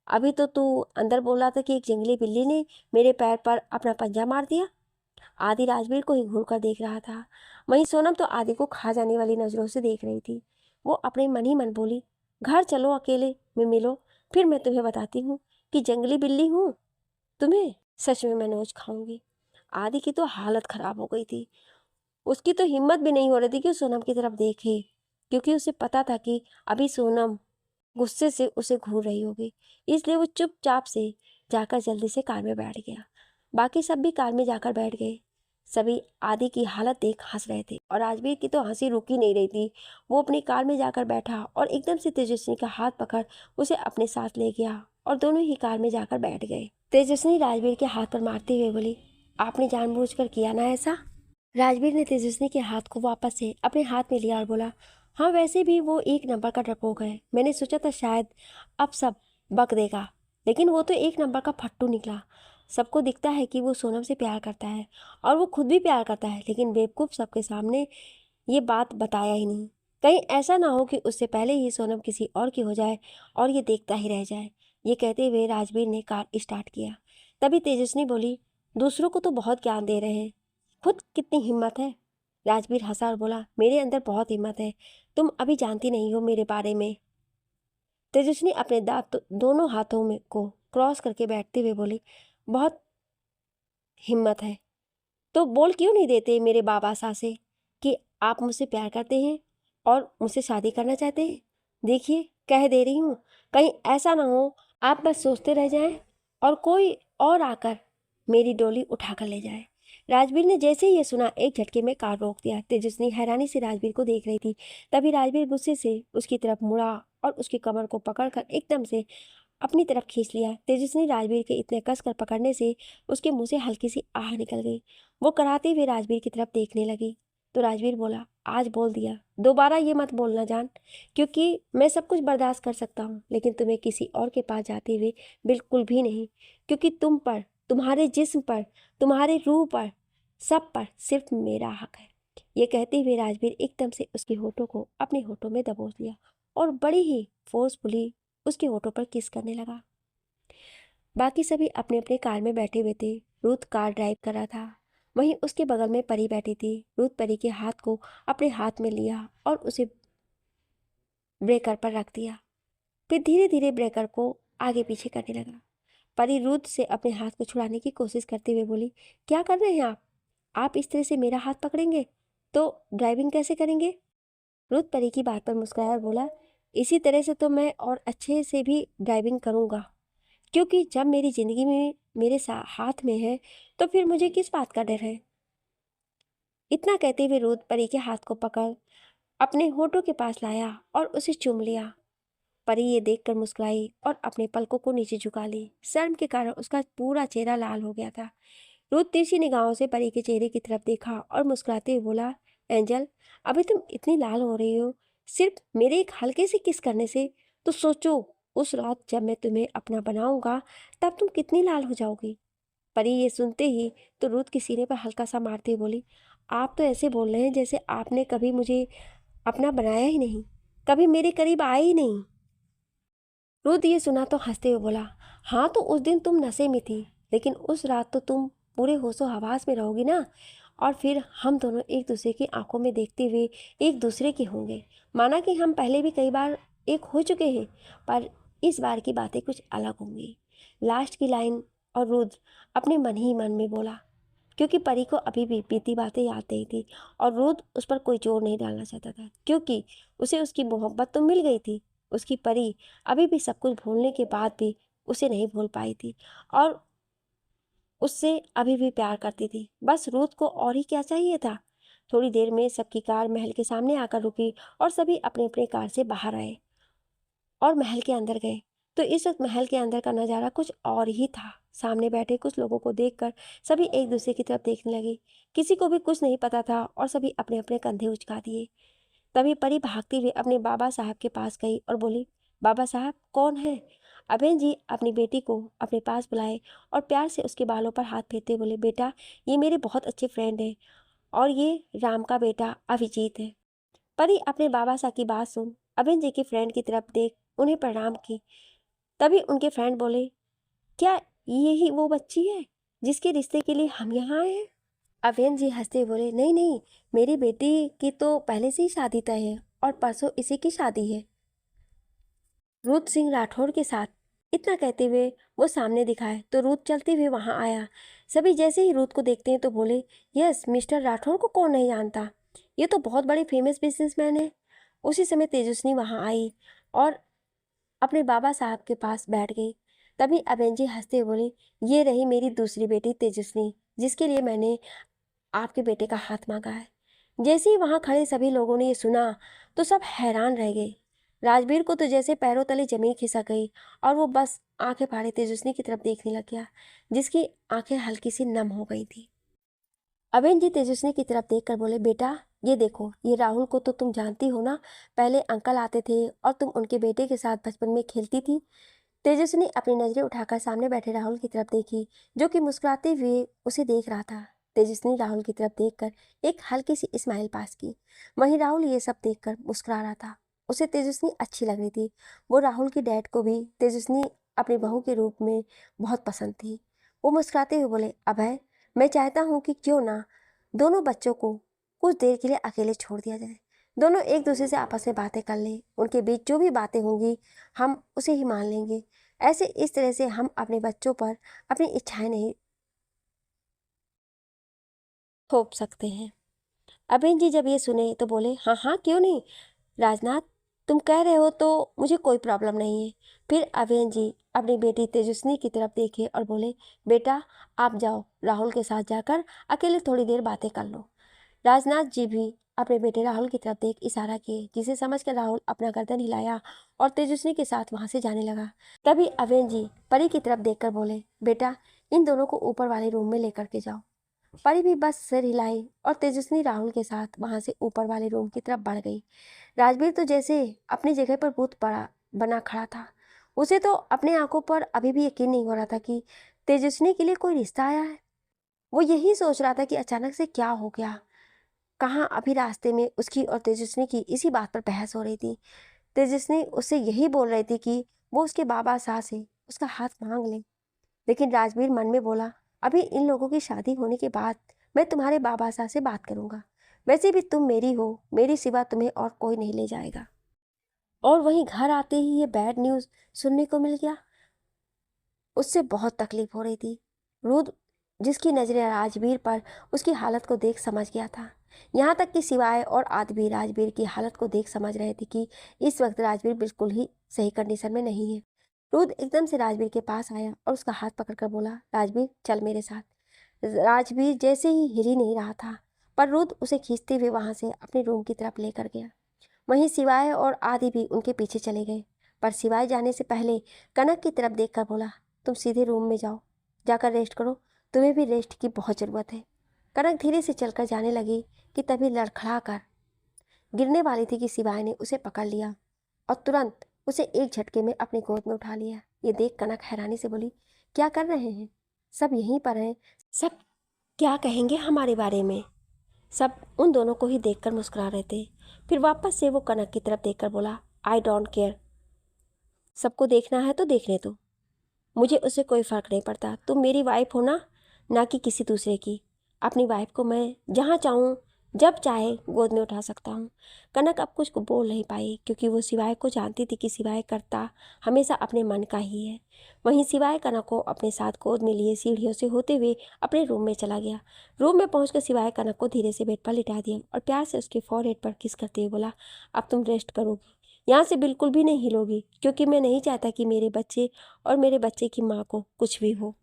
अभी तो तू अंदर बोल रहा था कि एक जंगली बिल्ली ने मेरे पैर पर अपना पंजा मार दिया। आदि राजवीर को ही घूर कर देख रहा था। वहीं सोनम तो आदि को खा जाने वाली नजरों से देख रही थी। वो अपने मन ही मन बोली, घर चलो अकेले में मिलो, फिर मैं तुम्हें बताती हूँ कि जंगली बिल्ली हूँ, तुम्हें सच में मैं नोच खाऊंगी। आदि की तो हालत खराब हो गई थी। उसकी तो हिम्मत भी नहीं हो रही थी कि वो सोनम की तरफ देखे, क्योंकि उसे पता था कि अभी सोनम गुस्से से उसे घूर रही होगी, इसलिए वो चुपचाप से जाकर जल्दी से कार में बैठ गया। बाकी सब भी कार में जाकर बैठ गए। सभी आदि की हालत देख हंस रहे थे और राजवीर की तो हंसी रुक ही नहीं रही थी। वो अपनी कार में जाकर बैठा और एकदम से तेजस्विनी का हाथ पकड़ उसे अपने साथ ले गया और दोनों ही कार में जाकर बैठ गए। तेजस्विनी राजवीर के हाथ पर मारते हुए बोली, आपने जानबूझकर किया ना ऐसा? राजवीर ने तेजस्विनी के हाथ को वापस से अपने हाथ में लिया और बोला, हाँ वैसे भी वो एक नंबर का डरपोक है। मैंने सोचा था शायद अब सब बक देगा, लेकिन वो तो एक नंबर का फट्टू निकला। सबको दिखता है कि वो सोनम से प्यार करता है और वो खुद भी प्यार करता है, लेकिन बेवकूफ़ सबके सामने ये बात बताया ही नहीं। कहीं ऐसा ना हो कि उससे पहले ही सोनम किसी और की हो जाए और ये देखता ही रह जाए। ये कहते हुए राजवीर ने कार स्टार्ट किया। तभी तेजस्विनी बोली, दूसरों को तो बहुत ज्ञान दे रहे हैं, खुद कितनी हिम्मत है? राजवीर हंसा और बोला, मेरे अंदर बहुत हिम्मत है, तुम अभी जानती नहीं हो मेरे बारे में। तेजस्विनी अपने दांत दोनों हाथों में को क्रॉस करके बैठते हुए बोली, बहुत हिम्मत है तो बोल क्यों नहीं देते मेरे बाबा साहब से कि आप मुझसे प्यार करते हैं और मुझसे शादी करना चाहते हैं? देखिए कह दे रही हूँ, कहीं ऐसा ना हो आप बस सोचते रह जाएं और कोई और आकर मेरी डोली उठा कर ले जाए। राजवीर ने जैसे ही ये सुना एक झटके में कार रोक दिया। तेजस्विनी हैरानी से राजवीर को देख रही थी। तभी राजवीर गुस्से से उसकी तरफ मुड़ा और उसकी कमर को पकड़कर एकदम से अपनी तरफ खींच लिया। तेजस्विनी राजवीर के इतने कसकर पकड़ने से उसके मुंह से हल्की सी आह निकल गई। वो कराते हुए राजवीर की तरफ देखने लगी तो राजवीर बोला, आज बोल दिया, दोबारा ये मत बोलना जान, क्योंकि मैं सब कुछ बर्दाश्त कर सकता हूँ, लेकिन तुम्हें किसी और के पास जाते हुए बिल्कुल भी नहीं, क्योंकि तुम पर, तुम्हारे जिस्म पर, तुम्हारे रूह पर, सब पर सिर्फ मेरा हक है। ये कहते हुए राजवीर एकदम से उसके होठों को अपने होठों में दबोच लिया और बड़ी ही फोर्सफुली उसके होठों पर किस करने लगा। बाकी सभी अपने अपने कार में बैठे हुए थे। रूथ कार ड्राइव कर रहा था। वहीं उसके बगल में परी बैठी थी। रूथ परी के हाथ को अपने हाथ में लिया और उसे ब्रेकर पर रख दिया। फिर धीरे धीरे ब्रेकर को आगे पीछे करने लगा। परी रूथ से अपने हाथ को छुड़ाने की कोशिश करते हुए बोली, क्या कर रहे हैं आप इस तरह से मेरा हाथ पकड़ेंगे तो ड्राइविंग कैसे करेंगे? रूथ परी की बात पर मुस्कुराया और बोला, इसी तरह से तो मैं और अच्छे से भी ड्राइविंग करूँगा, क्योंकि जब मेरी ज़िंदगी में मेरे हाथ में है तो फिर मुझे किस बात का डर है? इतना कहते हुए रूथ परी के हाथ को पकड़ अपने होठों के पास लाया और उसे चूम लिया। परी ये देखकर मुस्कुराई और अपने पलकों को नीचे झुका ली। शर्म के कारण उसका पूरा चेहरा लाल हो गया था। रूथ तिरछी निगाहों से परी के चेहरे की तरफ देखा और मुस्कुराते हुए बोला, एंजल, अभी तुम इतनी लाल हो रही हो सिर्फ मेरे एक हल्के से किस करने से, तो सोचो उस रात जब मैं तुम्हें अपना बनाऊंगा तब तुम कितनी लाल हो जाओगी। परी ये सुनते ही तो रूथ के सीने पर हल्का सा मारते हुए बोली, आप तो ऐसे बोल रहे हैं जैसे आपने कभी मुझे अपना बनाया ही नहीं, कभी मेरे करीब आए ही नहीं। रूथ ये सुना तो हंसते हुए बोला, हाँ तो उस दिन तुम नशे में थी, लेकिन उस रात तो तुम पूरे होशो हवास में रहोगी ना, और फिर हम दोनों एक दूसरे की आंखों में देखते हुए एक दूसरे के होंगे। माना कि हम पहले भी कई बार एक हो चुके हैं, पर इस बार की बातें कुछ अलग होंगी। लास्ट की लाइन और रुद्र अपने मन ही मन में बोला, क्योंकि परी को अभी भी बीती बातें याद नहीं थी और रुद्र उस पर कोई जोर नहीं डालना चाहता था, क्योंकि उसे उसकी मोहब्बत तो मिल गई थी। उसकी परी अभी भी सब कुछ भूलने के बाद भी उसे नहीं भूल पाई थी और उससे अभी भी प्यार करती थी। बस रूथ को और ही क्या चाहिए था। थोड़ी देर में सबकी कार महल के सामने आकर रुकी और सभी अपने अपने कार से बाहर आए और महल के अंदर गए। तो इस वक्त महल के अंदर का नज़ारा कुछ और ही था। सामने बैठे कुछ लोगों को देखकर सभी एक दूसरे की तरफ देखने लगे। किसी को भी कुछ नहीं पता था और सभी अपने अपने कंधे उचका दिए। तभी परी भागती हुई अपने बाबा साहब के पास गई और बोली, बाबा साहब कौन है? अभेन जी अपनी बेटी को अपने पास बुलाए और प्यार से उसके बालों पर हाथ फेरते बोले, बेटा ये मेरे बहुत अच्छे फ्रेंड हैं और ये राम का बेटा अभिजीत है। परी अपने बाबा साहब की बात सुन अभेन जी के फ्रेंड की तरफ देख उन्हें प्रणाम की। तभी उनके फ्रेंड बोले, क्या यही वो बच्ची है जिसके रिश्ते के लिए हम यहाँ आए हैं? अवेन जी हंसते बोले, नहीं नहीं, मेरी बेटी की तो पहले से ही शादी तय है और परसों इसी की शादी है, रूथ सिंह राठौर के साथ। इतना कहते हुए वो सामने दिखाए तो रूथ चलते हुए वहां आया। सभी जैसे ही रूथ को देखते हैं तो बोले, यस मिस्टर राठौर को कौन नहीं जानता, ये तो बहुत बड़े फेमस बिजनेसमैन है। उसी समय तेजस्विनी वहां आई और अपने बाबा साहब के पास बैठ गई। तभी अबेन जी हंसते हुए बोले, ये रही मेरी दूसरी बेटी तेजस्विनी, जिसके लिए मैंने आपके बेटे का हाथ मांगा है। जैसे ही वहां खड़े सभी लोगों ने ये सुना तो सब हैरान रह गए। राजवीर को तो जैसे पैरों तले जमीन खिसक गई और वो बस आंखें फाड़े तेजस्विनी की तरफ देखने लग गया, जिसकी आंखें हल्की सी नम हो गई थी। अबेन जी तेजस्विनी की तरफ देखकर बोले, बेटा ये देखो, ये राहुल को तो तुम जानती हो ना, पहले अंकल आते थे और तुम उनके बेटे के साथ बचपन में खेलती थी। तेजस्विनी अपनी नजरें उठाकर सामने बैठे राहुल की तरफ देखी, जो कि मुस्कुराते हुए उसे देख रहा था। तेजस्विनी राहुल की तरफ देखकर एक हल्की सी स्माइल पास की। वहीं राहुल ये सब देखकर मुस्कुरा रहा था। उसे तेजस्विनी अच्छी लग रही थी। वो राहुल की डैड को भी तेजस्विनी अपनी बहू के रूप में बहुत पसंद थी। वो मुस्कुराते हुए बोले, अभय, मैं चाहता हूँ कि क्यों ना दोनों बच्चों को कुछ देर के लिए अकेले छोड़ दिया जाए। दोनों एक दूसरे से आपस में बातें कर लें। उनके बीच जो भी बातें होंगी हम उसे ही मान लेंगे। ऐसे इस तरह से हम अपने बच्चों पर अपनी इच्छाएं नहीं थोप सकते हैं। अबेन जी जब ये सुने तो बोले, हाँ हाँ क्यों नहीं राजनाथ, तुम कह रहे हो तो मुझे कोई प्रॉब्लम नहीं है। फिर अबेन जी अपनी बेटी तेजस्विनी की तरफ देखे और बोले, बेटा आप जाओ, राहुल के साथ जाकर अकेले थोड़ी देर बातें कर लो। राजनाथ जी भी अपने बेटे राहुल की तरफ देख इशारा किए, जिसे समझकर राहुल अपना गर्दन हिलाया और तेजस्विनी के साथ वहां से जाने लगा। तभी अवेन जी परी की तरफ देखकर बोले, बेटा इन दोनों को ऊपर वाले रूम में लेकर के जाओ। परी भी बस सिर हिलाई और तेजस्विनी राहुल के साथ वहां से ऊपर वाले रूम की तरफ बढ़ गई। राजवीर तो जैसे अपनी जगह पर भूत पड़ा बना खड़ा था। उसे तो अपने आंखों पर अभी भी यकीन नहीं हो रहा था कि तेजस्विनी के लिए कोई रिश्ता आया है। वो यही सोच रहा था कि अचानक से क्या हो गया। कहाँ अभी रास्ते में उसकी और तेजस्विनी की इसी बात पर बहस हो रही थी। तेजस्विनी उससे यही बोल रही थी कि वो उसके बाबा साह से उसका हाथ मांग ले। लेकिन राजवीर मन में बोला, अभी इन लोगों की शादी होने के बाद मैं तुम्हारे बाबा साह से बात करूंगा। वैसे भी तुम मेरी हो, मेरी सिवा तुम्हें और कोई नहीं ले जाएगा। और वहीं घर आते ही ये बैड न्यूज़ सुनने को मिल गया। उससे बहुत तकलीफ हो रही थी। रुद्र जिसकी नजरें राजवीर पर उसकी हालत को देख समझ गया था। यहाँ तक कि सिवाय और आदि राजवीर की हालत को देख समझ रहे थे कि इस वक्त राजवीर बिल्कुल ही सही कंडीशन में नहीं है। रुद्र एकदम से राजवीर के पास आया और उसका हाथ पकड़कर बोला, राजवीर चल मेरे साथ। राजवीर जैसे ही हिल ही नहीं रहा था, पर रुद्र उसे खींचते हुए वहां से अपने रूम की तरफ लेकर गया। वहीं सिवाय और आदि भी उनके पीछे चले गए। पर सिवाय जाने से पहले कनक की तरफ देखकर बोला, तुम सीधे रूम में जाओ, जाकर रेस्ट करो, तुम्हें भी रेस्ट की बहुत ज़रूरत है। कनक धीरे से चलकर जाने लगी कि तभी लड़खड़ा कर गिरने वाली थी कि सिवाय ने उसे पकड़ लिया और तुरंत उसे एक झटके में अपनी गोद में उठा लिया। ये देख कनक हैरानी से बोली, क्या कर रहे हैं? सब यहीं पर हैं, सब क्या कहेंगे हमारे बारे में? सब उन दोनों को ही देखकर मुस्कुरा रहे थे। फिर वापस से वो कनक की तरफ देखकर बोला, आई डोंट केयर, सबको देखना है तो देखने दो, मुझे उससे कोई फ़र्क नहीं पड़ता। तुम मेरी वाइफ हो ना कि किसी दूसरे की। अपनी वाइफ को मैं जहाँ चाहूँ जब चाहे गोद में उठा सकता हूँ। कनक अब कुछ को बोल नहीं पाई, क्योंकि वो सिवाय को जानती थी कि सिवाय करता हमेशा अपने मन का ही है। वहीं सिवाय कनक को अपने साथ गोद में लिए सीढ़ियों से होते हुए अपने रूम में चला गया। रूम में पहुंचकर सिवाय कनक को धीरे से बेड पर लिटा दिया और प्यार से उसके फॉरहेड पर किस करते हुए बोला, अब तुम रेस्ट करोगी, यहाँ से बिल्कुल भी नहीं हिलोगी, क्योंकि मैं नहीं चाहता कि मेरे बच्चे और मेरे बच्चे की माँ को कुछ भी हो।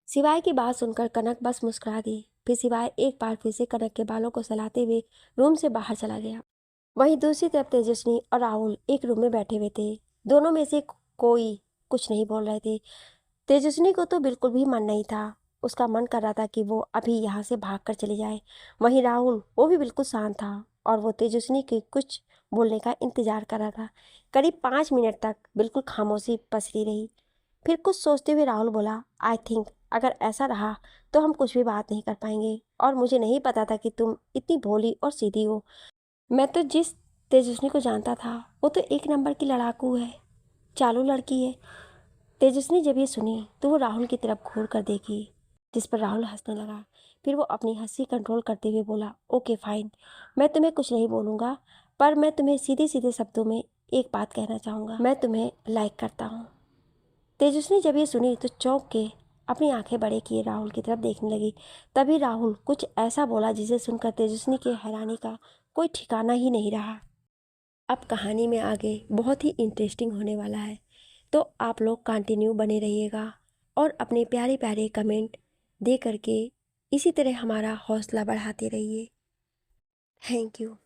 सिवाय की बात सुनकर कनक बस मुस्कुरा दी। फिर सिवाय एक बार फिर से कनक के बालों को सहलाते हुए रूम से बाहर चला गया। वहीं दूसरी तरफ तेजस्विनी और राहुल एक रूम में बैठे हुए थे। दोनों में से कोई कुछ नहीं बोल रहे थे। तेजस्विनी को तो बिल्कुल भी मन नहीं था। उसका मन कर रहा था कि वो अभी यहाँ से भाग कर चली जाए। वहीं राहुल वो भी बिल्कुल शांत था और वो तेजस्विनी के कुछ बोलने का इंतजार कर रहा था। करीब 5 मिनट तक बिल्कुल खामोशी पसरी रही। फिर कुछ सोचते हुए राहुल बोला, आई थिंक अगर ऐसा रहा तो हम कुछ भी बात नहीं कर पाएंगे, और मुझे नहीं पता था कि तुम इतनी भोली और सीधी हो। मैं तो जिस तेजस्विनी को जानता था वो तो एक नंबर की लड़ाकू है, चालू लड़की है। तेजस्विनी जब ये सुनी तो वो राहुल की तरफ घूर कर देखी, जिस पर राहुल हंसने लगा। फिर वो अपनी हंसी कंट्रोल करते हुए बोला, ओके फाइन, मैं तुम्हें कुछ नहीं बोलूँगा, पर मैं तुम्हें सीधे सीधे शब्दों में एक बात कहना चाहूँगा, मैं तुम्हें लाइक करता हूँ। तेजस्विनी जब ये सुनी तो चौंक के अपनी आंखें बड़े किए राहुल की तरफ देखने लगी। तभी राहुल कुछ ऐसा बोला जिसे सुनकर तेजस्विनी की हैरानी का कोई ठिकाना ही नहीं रहा। अब कहानी में आगे बहुत ही इंटरेस्टिंग होने वाला है, तो आप लोग कंटिन्यू बने रहिएगा और अपने प्यारे प्यारे कमेंट दे करके इसी तरह हमारा हौसला बढ़ाते रहिए। Thank you.